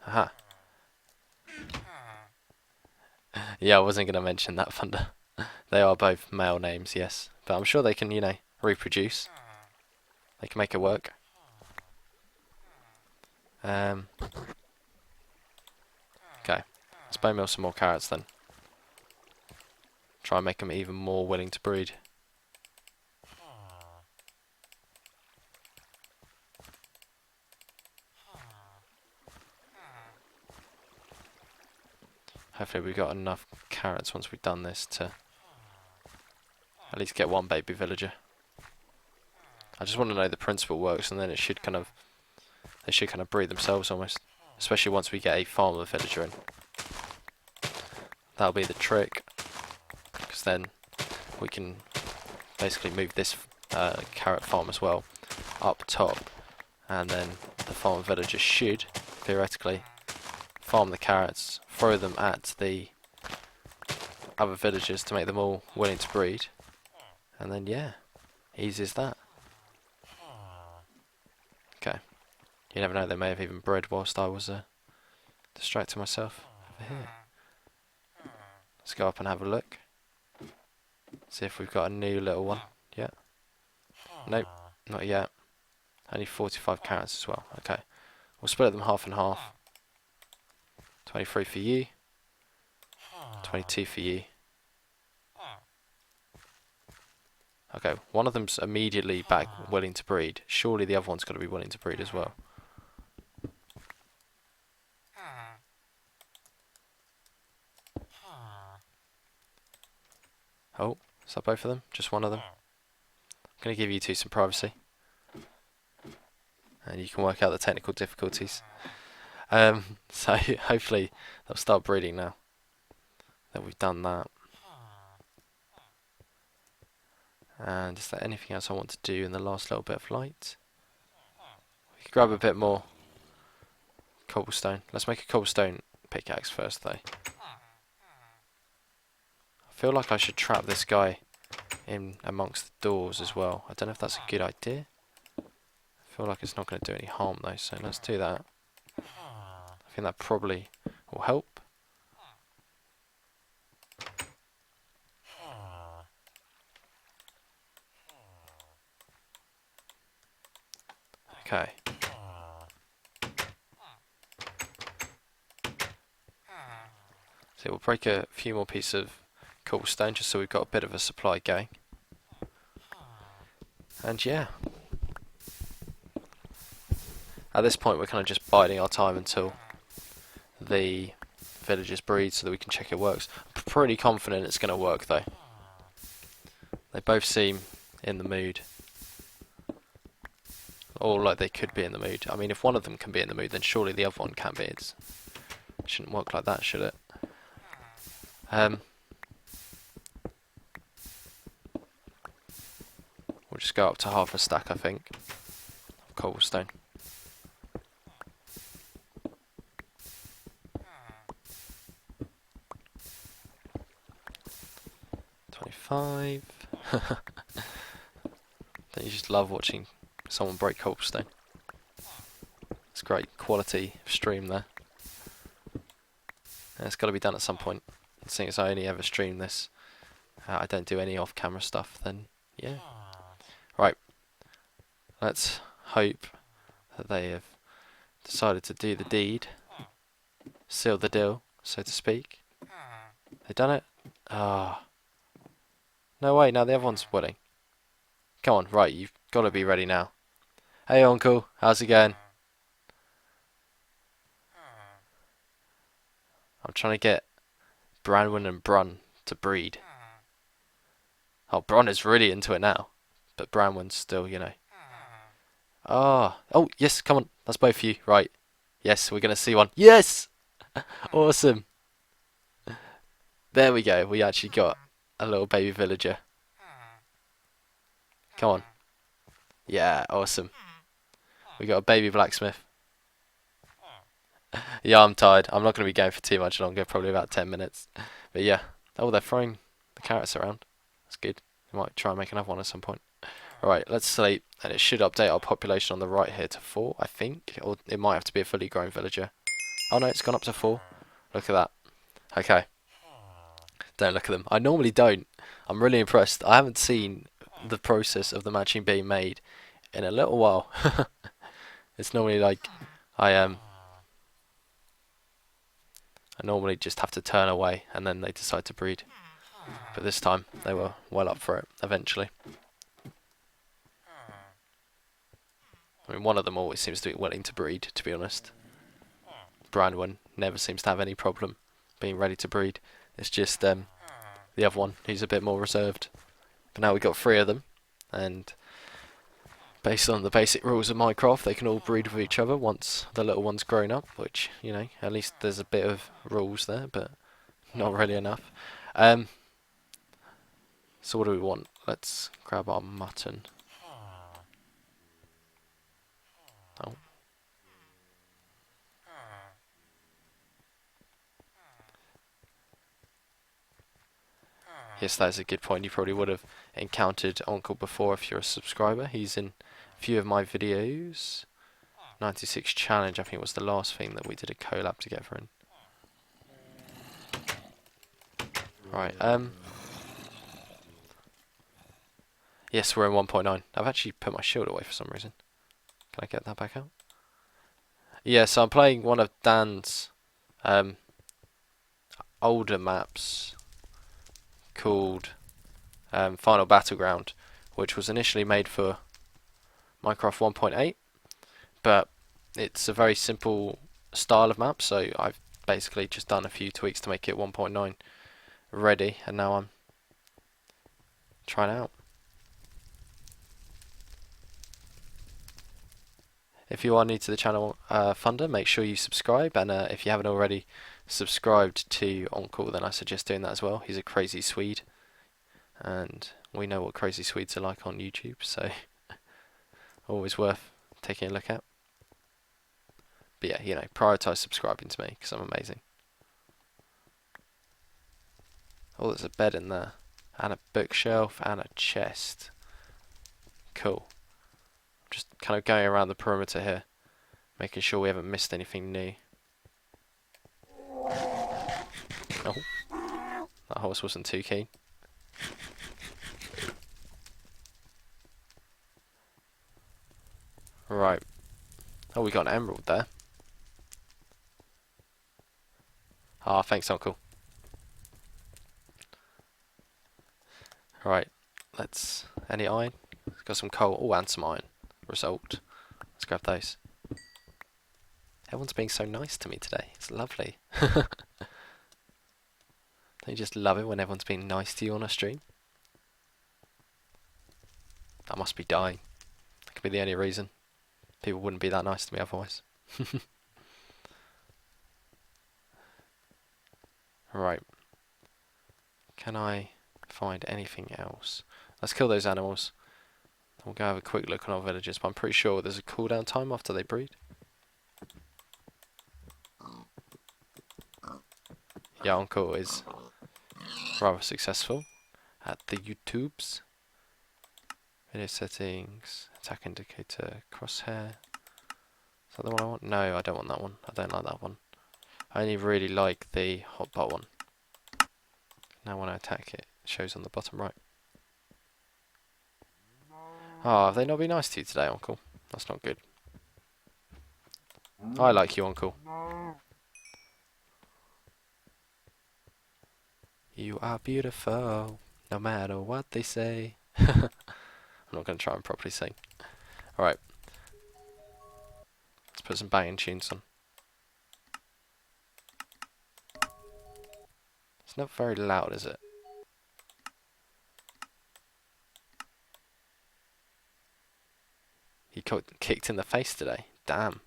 Aha. Yeah, I wasn't going to mention that, Thunder. They are both male names, yes. But I'm sure they can, you know, reproduce. They can make it work. Okay. Let's bone meal some more carrots then. Try and make them even more willing to breed. Hopefully we've got enough carrots once we've done this to at least get one baby villager. I just want to know the principle works, and then it should kind of, they should kind of breed themselves almost. Especially once we get a farmer villager in. That'll be the trick, because then we can basically move this carrot farm as well up top, and then the farmer villager should theoretically farm the carrots, throw them at the other villagers to make them all willing to breed, and then yeah, easy as that. Okay, you never know, they may have even bred whilst I was distracting myself over here. Let's go up and have a look, see if we've got a new little one. Yeah, nope, not yet. Only 45 carrots as well. Okay, we'll split them half and half. 23 for you, 22 for you. Okay, one of them's immediately back willing to breed. Surely the other one's got to be willing to breed as well. Oh, is that both of them? Just one of them? I'm going to give you two some privacy. And you can work out the technical difficulties. So hopefully they'll start breeding now that we've done that. And is there anything else I want to do in the last little bit of light? We could grab a bit more cobblestone. Let's make a cobblestone pickaxe first though. I feel like I should trap this guy in amongst the doors as well. I don't know if that's a good idea. I feel like it's not going to do any harm though, so let's do that. I think that probably will help. Okay. So we'll break a few more pieces of cobblestone just so we've got a bit of a supply going. And yeah. At this point we're kind of just biding our time until the villagers breed so that we can check it works. I'm pretty confident it's going to work though. They both seem in the mood. Or like they could be in the mood. I mean, if one of them can be in the mood, then surely the other one can be. It shouldn't work like that, should it? We'll just go up to half a stack, I think, of cobblestone. $25. Don't you just love watching someone break cobblestone? It's great quality stream there. And it's got to be done at some point. Seeing as I only ever stream this, I don't do any off-camera stuff, then yeah. Right, let's hope that they have decided to do the deed, seal the deal, so to speak. They done it? Ah. No way, now the other one's willing. Come on, right, you've got to be ready now. Hey uncle, how's it going? I'm trying to get Branwen and Brun to breed. Oh, Bron is really into it now. But Branwen's still, you know. Ah. Oh, yes, come on. That's both of you. Right. Yes, we're going to see one. Yes! Awesome. There we go. We actually got a little baby villager. Come on. Yeah, awesome. We got a baby blacksmith. Yeah, I'm tired. I'm not going to be going for too much longer. Probably about 10 minutes. But yeah. Oh, they're throwing the carrots around. That's good. We might try and make another one at some point. Alright, let's sleep. And it should update our population on the right here to 4, I think. Or it might have to be a fully grown villager. Oh no, it's gone up to 4. Look at that. Okay. Don't look at them. I normally don't. I'm really impressed. I haven't seen the process of the matching being made in a little while. It's normally like I normally just have to turn away and then they decide to breed. But this time they were well up for it eventually. I mean, one of them always seems to be willing to breed, to be honest. Brandon never seems to have any problem being ready to breed. It's just the other one, he's a bit more reserved. But now we've got 3 of them, and based on the basic rules of Minecraft, they can all breed with each other once the little one's grown up, which, you know, at least there's a bit of rules there, but not really enough. So what do we want? Let's grab our mutton. Oh. Yes, that is a good point. You probably would have encountered Uncle before if you're a subscriber. He's in a few of my videos. 96 Challenge, I think, was the last thing that we did a collab together in. Right, yes, we're in 1.9. I've actually put my shield away for some reason. Can I get that back out? Yeah, so I'm playing one of Dan's older maps called Final Battleground, which was initially made for Minecraft 1.8, but it's a very simple style of map, so I've basically just done a few tweaks to make it 1.9 ready, and now I'm trying it out. If you are new to the channel, Thunder, make sure you subscribe, and if you haven't already subscribed to Uncle, then I suggest doing that as well. He's a crazy Swede, and we know what crazy Swedes are like on YouTube, so always worth taking a look at. But yeah, you know, prioritise subscribing to me, because I'm amazing. Oh, there's a bed in there, and a bookshelf, and a chest. Cool. Just kind of going around the perimeter here, making sure we haven't missed anything new. Oh, that horse wasn't too keen. Right. Oh, we got an emerald there. Ah, thanks, Uncle. Right. Let's... Any iron? Got some coal. Oh, and some iron. Result. Let's grab those. Everyone's being so nice to me today. It's lovely. Don't you just love it when everyone's being nice to you on a stream? I must be dying. That could be the only reason. People wouldn't be that nice to me otherwise. Right. Can I find anything else? Let's kill those animals. We'll go have a quick look on our villagers, but I'm pretty sure there's a cooldown time after they breed. Yeah, Uncle is rather successful at the YouTubes. Video settings, attack indicator, crosshair. Is that the one I want? No, I don't want that one. I don't like that one. I only really like the hotbar one. Now when I attack it, it shows on the bottom right. Oh, have they not been nice to you today, Uncle? That's not good. I like you, Uncle. You are beautiful, no matter what they say. I'm not going to try and properly sing. Alright. Let's put some banging tunes on. It's not very loud, is it? got kicked in the face today. Damn.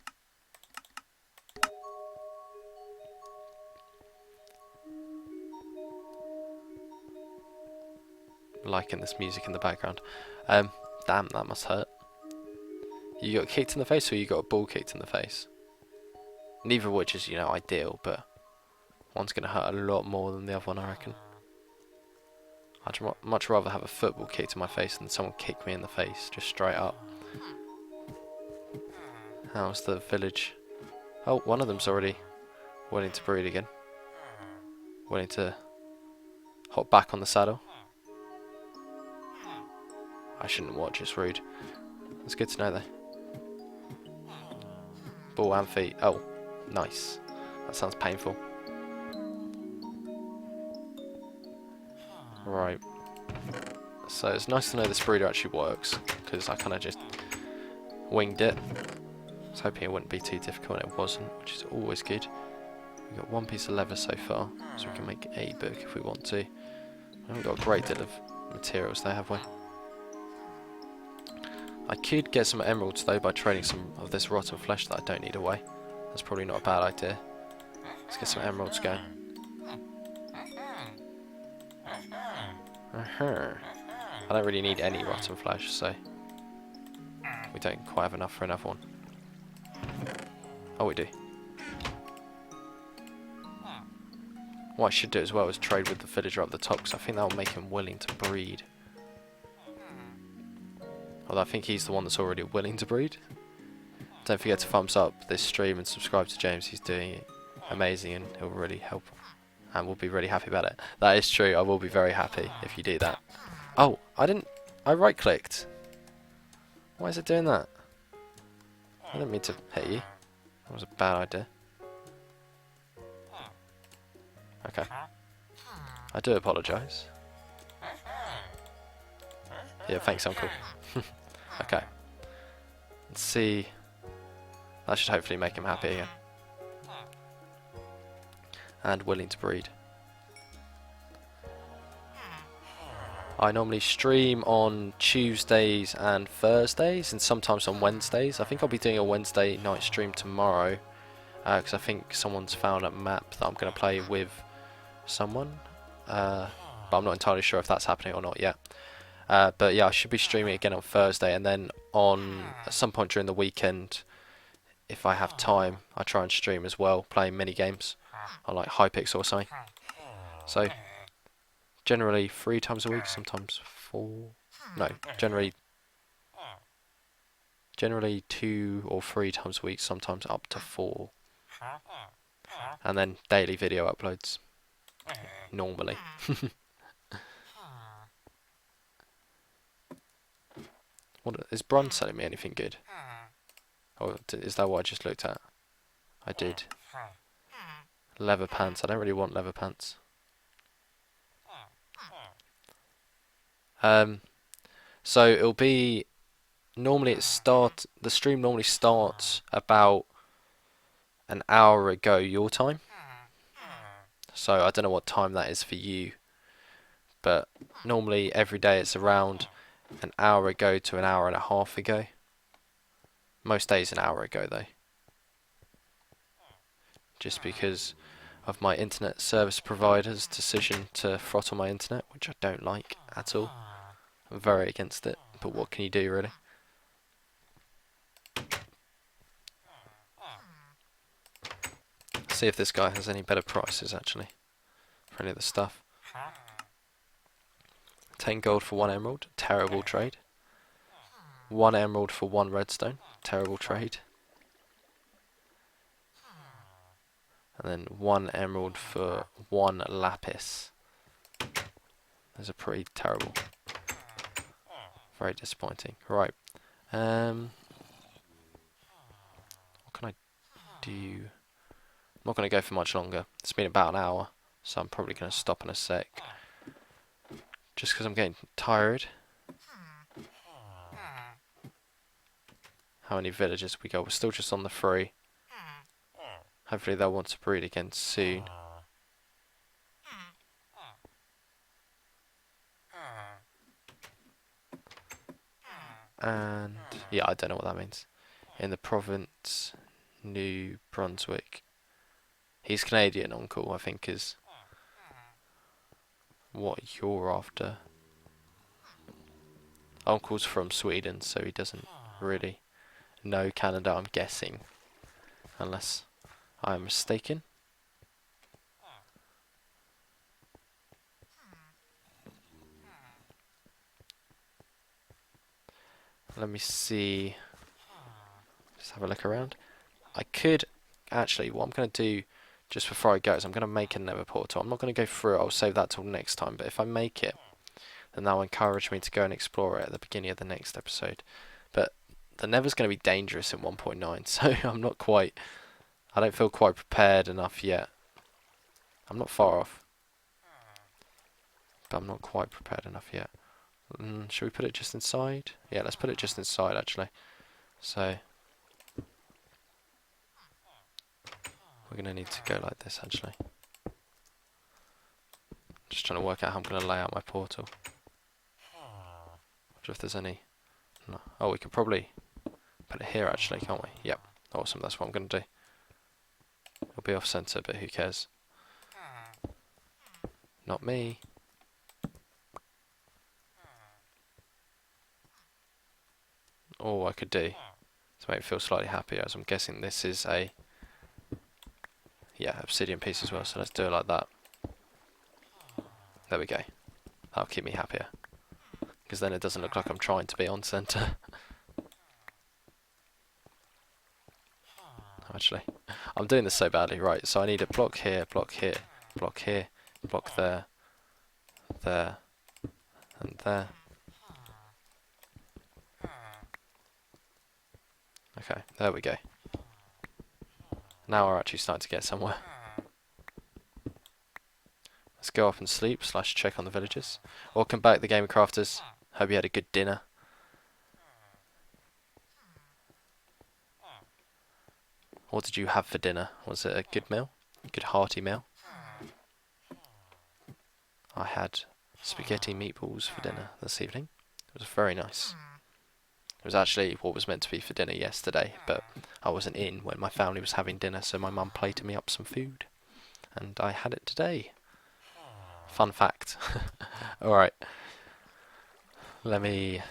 Liking this music in the background. Damn, that must hurt. You got kicked in the face, or you got a ball kicked in the face? Neither of which is, you know, ideal, but one's going to hurt a lot more than the other one, I reckon. I'd much rather have a football kicked in my face than someone kick me in the face, just straight up. How's the village? Oh, one of them's already willing to breed again. Willing to hop back on the saddle. I shouldn't watch, it's rude. It's good to know though. Ball and feet. Oh, nice. That sounds painful. Right. So it's nice to know this breeder actually works, because I kind of just winged it. I was hoping it wouldn't be too difficult, and it wasn't, which is always good. We've got one piece of leather so far, so we can make a book if we want to. We haven't got a great deal of materials there, have we? I could get some emeralds though by trading some of this rotten flesh that I don't need away. That's probably not a bad idea. Let's get some emeralds going. I don't really need any rotten flesh, so we don't quite have enough for another one. Oh, we do. What I should do as well is trade with the villager up the top, because I think that will make him willing to breed. Although I think he's the one that's already willing to breed. Don't forget to thumbs up this stream and subscribe to James. He's doing it amazing, and he'll really help. And we'll be really happy about it. That is true. I will be very happy if you do that. Oh, I right clicked. Why is it doing that? I didn't mean to hit you. That was a bad idea. Okay. I do apologise. Yeah, thanks, Uncle. Okay. Let's see. That should hopefully make him happy again. And willing to breed. I normally stream on Tuesdays and Thursdays, and sometimes on Wednesdays. I think I'll be doing a Wednesday night stream tomorrow, because I think someone's found a map that I'm going to play with someone. But I'm not entirely sure if that's happening or not yet. But yeah, I should be streaming again on Thursday, and then on at some point during the weekend, if I have time, I try and stream as well, playing mini games on like Hypixel or something. So generally 3 times a week, sometimes 4. No, generally 2 or 3 times a week, sometimes up to 4. And then daily video uploads normally. What is Bron selling me anything good? Or is that what I just looked at? I did. Leather pants. I don't really want leather pants. So it'll be normally the stream normally starts about an hour ago your time. So I don't know what time that is for you, but normally every day it's around an hour ago to an hour and a half ago. Most days an hour ago though. Just because of my internet service provider's decision to throttle my internet, which I don't like at all. I'm very against it, but what can you do really? See if this guy has any better prices actually for any of the stuff. 10 gold for 1 emerald, terrible trade. 1 emerald for 1 redstone, terrible trade. And then 1 emerald for 1 lapis. Those are pretty terrible. Very disappointing. Right. What can I do? I'm not going to go for much longer. It's been about an hour, so I'm probably going to stop in a sec. Just because I'm getting tired. How many villages we got? We're still just on the 3. Hopefully they'll want to breed again soon. And Yeah, I don't know what that means. In the province, New Brunswick. He's Canadian, uncle, I think is what you're after. Uncle's from Sweden, so he doesn't really know Canada, I'm guessing. Unless I'm mistaken. Let me see. Just have a look around. I could actually, what I'm going to do just before I go is I'm going to make a nether portal. I'm not going to go through it, I'll save that till next time. But if I make it, then that'll encourage me to go and explore it at the beginning of the next episode. But the nether's going to be dangerous in 1.9, so I don't feel quite prepared enough yet. I'm not far off, but I'm not quite prepared enough yet. Should we put it just inside? Yeah, let's put it just inside actually. So we're going to need to go like this actually. Just trying to work out how I'm going to lay out my portal. Wonder if there's any. No. Oh, we can probably put it here actually, can't we? Yep. Awesome, that's what I'm going to do. It'll be off center, but who cares? Not me. All I could do to make it feel slightly happier, as I'm guessing this is a obsidian piece as well, so let's do it like that. There we go. That'll keep me happier, because then it doesn't look like I'm trying to be on center. Actually, I'm doing this so badly. Right, so I need a block here, block here, block here, block there, there, and there. Okay, there we go. Now we're actually starting to get somewhere. Let's go up and sleep / check on the villagers. Welcome back, the Gamer Crafters. Hope you had a good dinner. What did you have for dinner? Was it a good meal? A good hearty meal? I had spaghetti meatballs for dinner this evening. It was very nice. It was actually what was meant to be for dinner yesterday, but I wasn't in when my family was having dinner, so my mum plated me up some food, and I had it today. Fun fact. Alright. Let me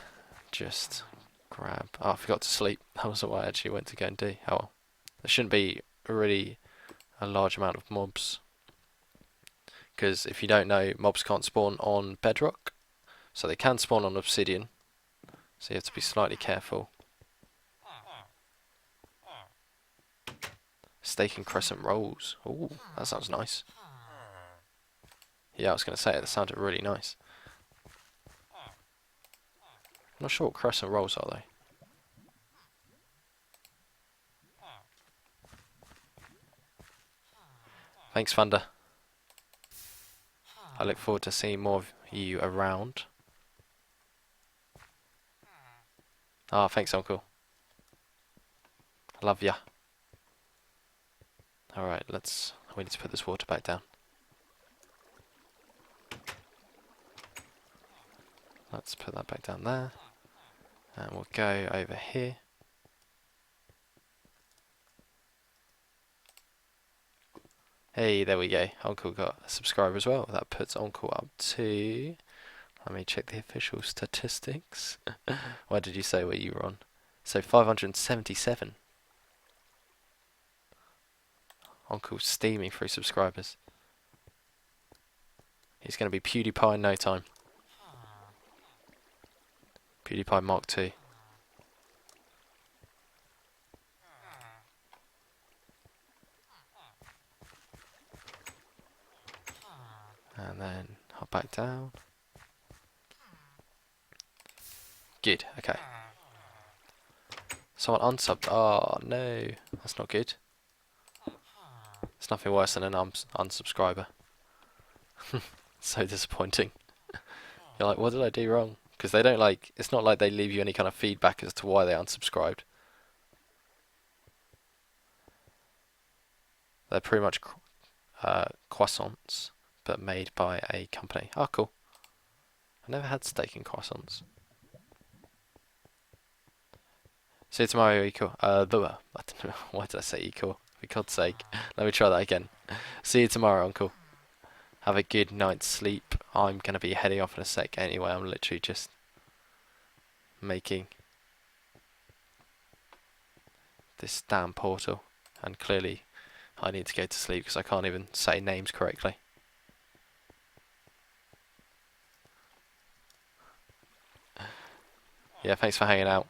just grab... Oh, I forgot to sleep. That wasn't what I actually went to go and do. Oh well. There shouldn't be really a large amount of mobs, because if you don't know, mobs can't spawn on bedrock, so they can spawn on obsidian, so you have to be slightly careful. Steak and crescent rolls. Ooh, that sounds nice. Yeah, I was going to say it, that sounded really nice. I'm not sure what crescent rolls are though. Thanks, Thunder. I look forward to seeing more of you around. Ah, thanks, Uncle. I love ya. Alright, we need to put this water back down. Let's put that back down there. And we'll go over here. Hey, there we go. Uncle got a subscriber as well. That puts Uncle up to... Let me check the official statistics. What did you say where you were on? So 577. Uncle's steaming through subscribers. He's going to be PewDiePie in no time. PewDiePie Mark 2. And then hop back down. Good, okay. Someone unsubbed. Oh no, that's not good. It's nothing worse than an unsubscriber. So disappointing. You're like, what did I do wrong? Because they don't like, it's not like they leave you any kind of feedback as to why they unsubscribed. They're pretty much croissants, but made by a company. Oh, cool. I never had steak and croissants. See you tomorrow, Eco. I don't know. Why did I say Eco? For God's sake. Let me try that again. See you tomorrow, Uncle. Have a good night's sleep. I'm going to be heading off in a sec anyway. I'm literally just making this damn portal. And clearly I need to go to sleep because I can't even say names correctly. Yeah, thanks for hanging out.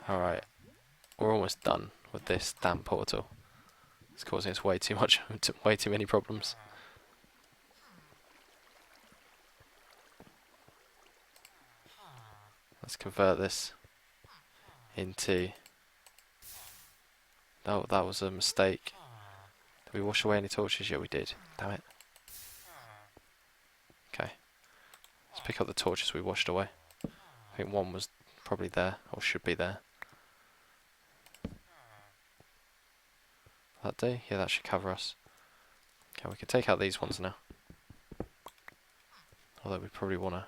Alright, we're almost done with this damn portal. It's causing us way too much, way too many problems. Let's convert this into... Oh, that was a mistake. Did we wash away any torches? Yeah, we did. Damn it. Okay. Let's pick up the torches we washed away. I think one was probably there, or should be there. That do? Yeah, that should cover us. Okay, we can take out these ones now. Although we probably want to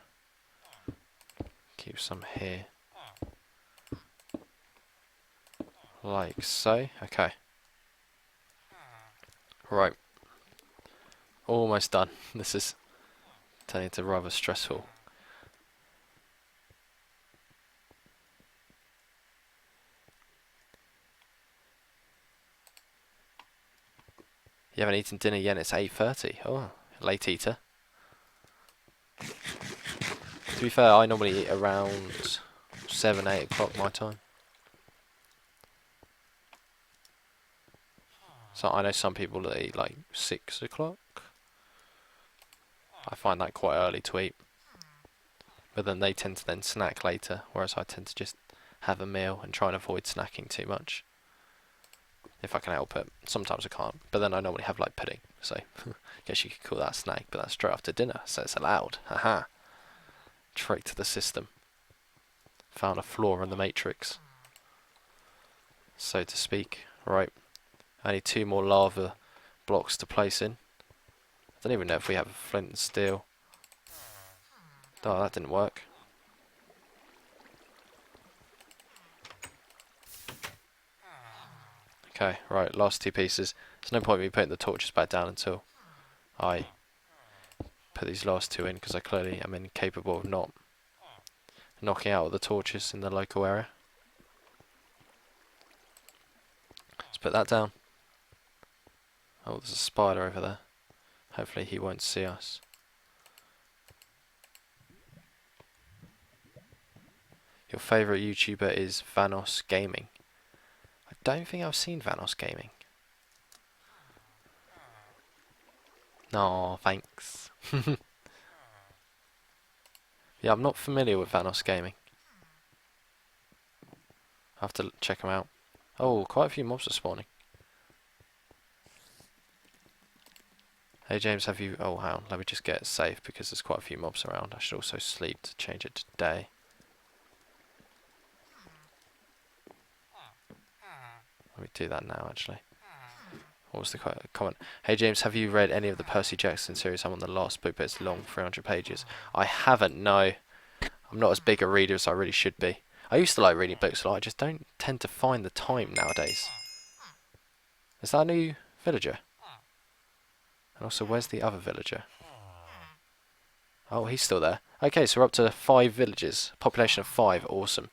keep some here. Like so. Okay. Right. Almost done. This is turning into rather stressful. You haven't eaten dinner yet, it's 8:30. Oh, late eater. To be fair, I normally eat around 7, 8 o'clock my time. So I know some people that eat like 6 o'clock. I find that quite early to eat. But then they tend to then snack later, whereas I tend to just have a meal and try and avoid snacking too much. If I can help it. Sometimes I can't. But then I normally have like pudding. So I guess you could call that a snack, but that's straight after dinner, so it's allowed. Haha. Trick to the system. Found a flaw in the matrix, so to speak. Right. I need 2 more lava blocks to place in. I don't even know if we have flint and steel. Oh, that didn't work. Okay, right, last 2 pieces. There's no point in me putting the torches back down until I put these last 2 in, because I clearly am incapable of not knocking out all the torches in the local area. Let's put that down. Oh, there's a spider over there. Hopefully he won't see us. Your favourite YouTuber is Vanos Gaming. I don't think I've seen Vanos Gaming. No, thanks. Yeah, I'm not familiar with Vanos Gaming. I'll have to check them out. Oh, quite a few mobs are spawning. Hey James, have you... Oh, hang on, let me just get it safe because there's quite a few mobs around. I should also sleep to change it to day. Let me do that now, actually. What was the comment? Hey James, have you read any of the Percy Jackson series? I'm on the last book, but it's long, 300 pages. I haven't, no. I'm not as big a reader as I really should be. I used to like reading books a lot, I just don't tend to find the time nowadays. Is that a new villager? And also, where's the other villager? Oh, he's still there. Okay, so we're up to 5 villages. Population of 5, awesome.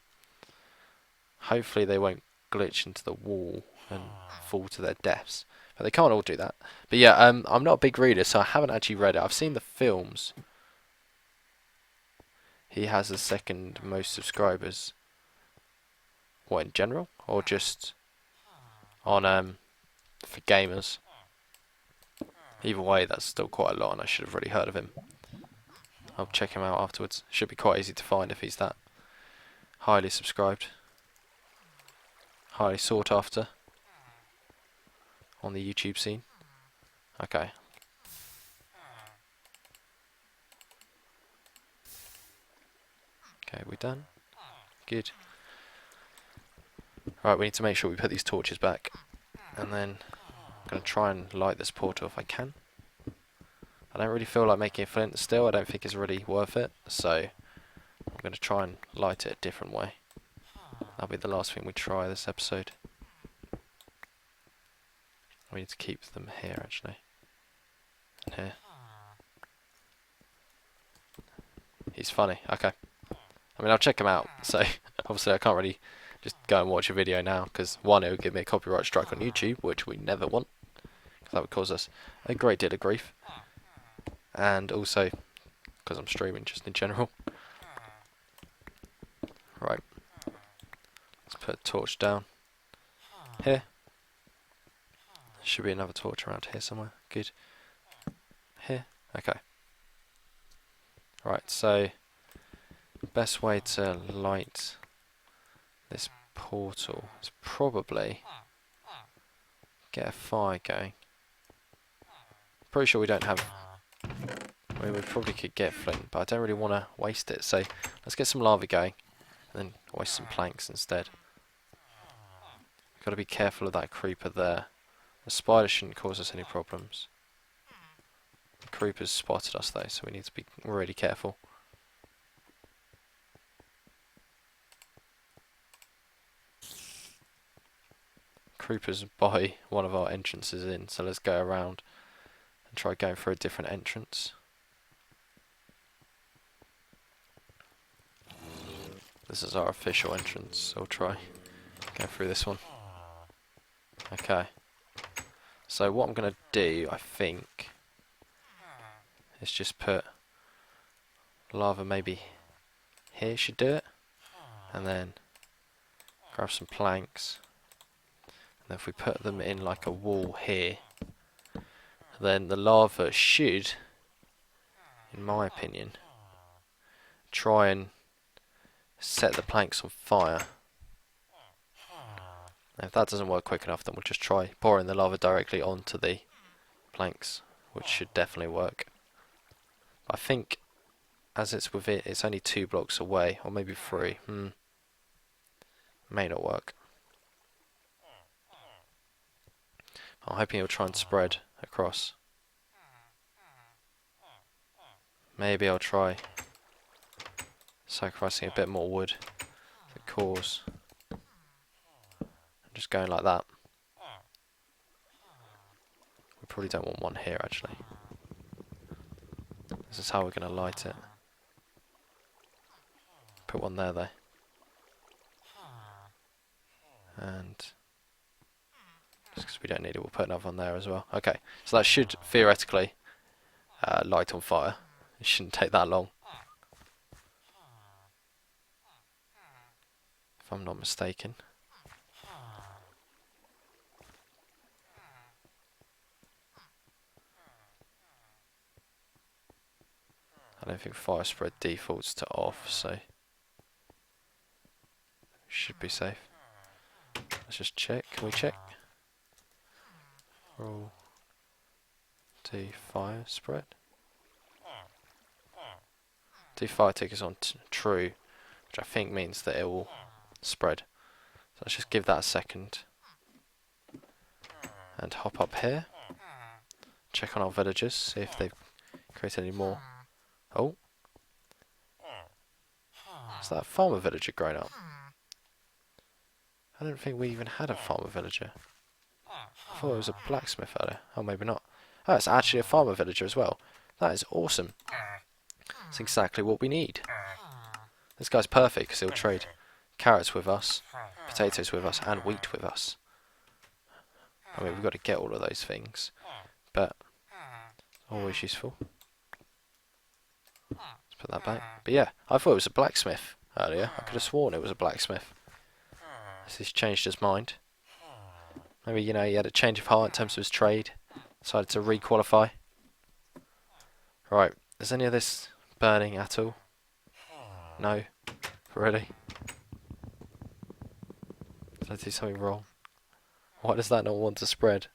Hopefully they won't glitch into the wall and fall to their deaths. But they can't all do that. But yeah, I'm not a big reader, so I haven't actually read it. I've seen the films. He has the 2nd most subscribers. What, in general? Or just on, for gamers? Either way, that's still quite a lot, and I should have already heard of him. I'll check him out afterwards. Should be quite easy to find if he's that highly subscribed. Highly sought after on the YouTube scene. Okay. Okay, we done? Good. Right, we need to make sure we put these torches back. And then I'm going to try and light this portal if I can. I I don't really feel like making a flint still. I don't think it's really worth it. So I'm going to try and light it a different way. That'll be the last thing we try this episode. We need to keep them here actually. And here. He's funny. Okay. I mean, I'll check him out. So obviously I can't really just go and watch a video now, because one, it would give me a copyright strike on YouTube, which we never want, because that would cause us a great deal of grief. And also because I'm streaming just in general. Right. Let's put a torch down here. Should be another torch around here somewhere. Good. Here. Okay. Right, so best way to light this portal is probably get a fire going. Pretty sure we don't have... I mean, we probably could get flint, but I don't really want to waste it. So let's get some lava going, and then waste some planks instead. We've got to be careful of that creeper there. The spider shouldn't cause us any problems. The creeper's spotted us though, so we need to be really careful. Creeper's by one of our entrances in, so let's go around and try going for a different entrance. This is our official entrance, so we'll try going through this one. Okay. So what I'm going to do, I think, is just put lava maybe here should do it. And then grab some planks. And if we put them in like a wall here, then the lava should, in my opinion, try and set the planks on fire. And if that doesn't work quick enough, then we'll just try pouring the lava directly onto the planks, which should definitely work. I think, as it's with it, it's only 2 blocks away, or maybe 3. May not work. I'm hoping it'll try and spread across. Maybe I'll try sacrificing a bit more wood to cause. Just going like that. We probably don't want one here actually. This is how we're going to light it. Put one there though. And just because we don't need it, we'll put another one there as well. Okay, so that should theoretically light on fire. It shouldn't take that long, if I'm not mistaken. I don't think fire spread defaults to off, so should be safe. Let's just check. Can we check? Roll D fire spread. D fire tickers on true, which I think means that it will spread. So let's just give that a second. And hop up here. Check on our villagers, see if they've created any more. Oh. Is that a farmer villager growing up? I don't think we even had a farmer villager. I thought it was a blacksmith earlier. Oh, maybe not. Oh, it's actually a farmer villager as well. That is awesome. That's exactly what we need. This guy's perfect because he'll trade carrots with us, potatoes with us, and wheat with us. I mean, we've got to get all of those things, but always useful. Let's put that back. But yeah, I thought it was a blacksmith earlier. I could have sworn it was a blacksmith. He's changed his mind. Maybe, you know, he had a change of heart in terms of his trade. Decided to re-qualify. Right, is any of this burning at all? No? Really? Did I do something wrong? Why does that not want to spread?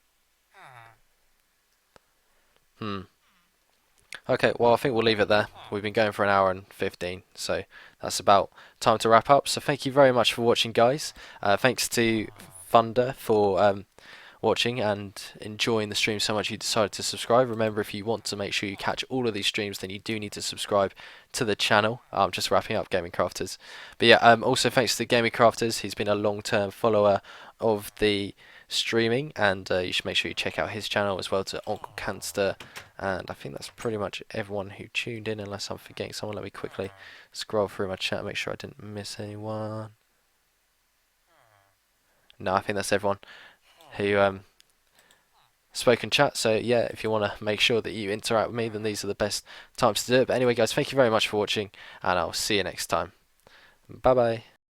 Okay, well I think we'll leave it there. We've been going for 1 hour and 15, so that's about time to wrap up. So thank you very much for watching, guys. Thanks to Thunder for watching and enjoying the stream so much you decided to subscribe. Remember, if you want to make sure you catch all of these streams, then you do need to subscribe to the channel. I'm just wrapping up Gaming Crafters. But yeah, also thanks to Gaming Crafters. He's been a long-term follower of the streaming, and you should make sure you check out his channel as well, to Uncle Canster. And I think that's pretty much everyone who tuned in, unless I'm forgetting someone. Let me quickly scroll through my chat, make sure I didn't miss anyone. No, I think that's everyone who spoke in chat. So yeah, if you want to make sure that you interact with me, then these are the best times to do it. But anyway guys, thank you very much for watching, and I'll see you next time. Bye bye.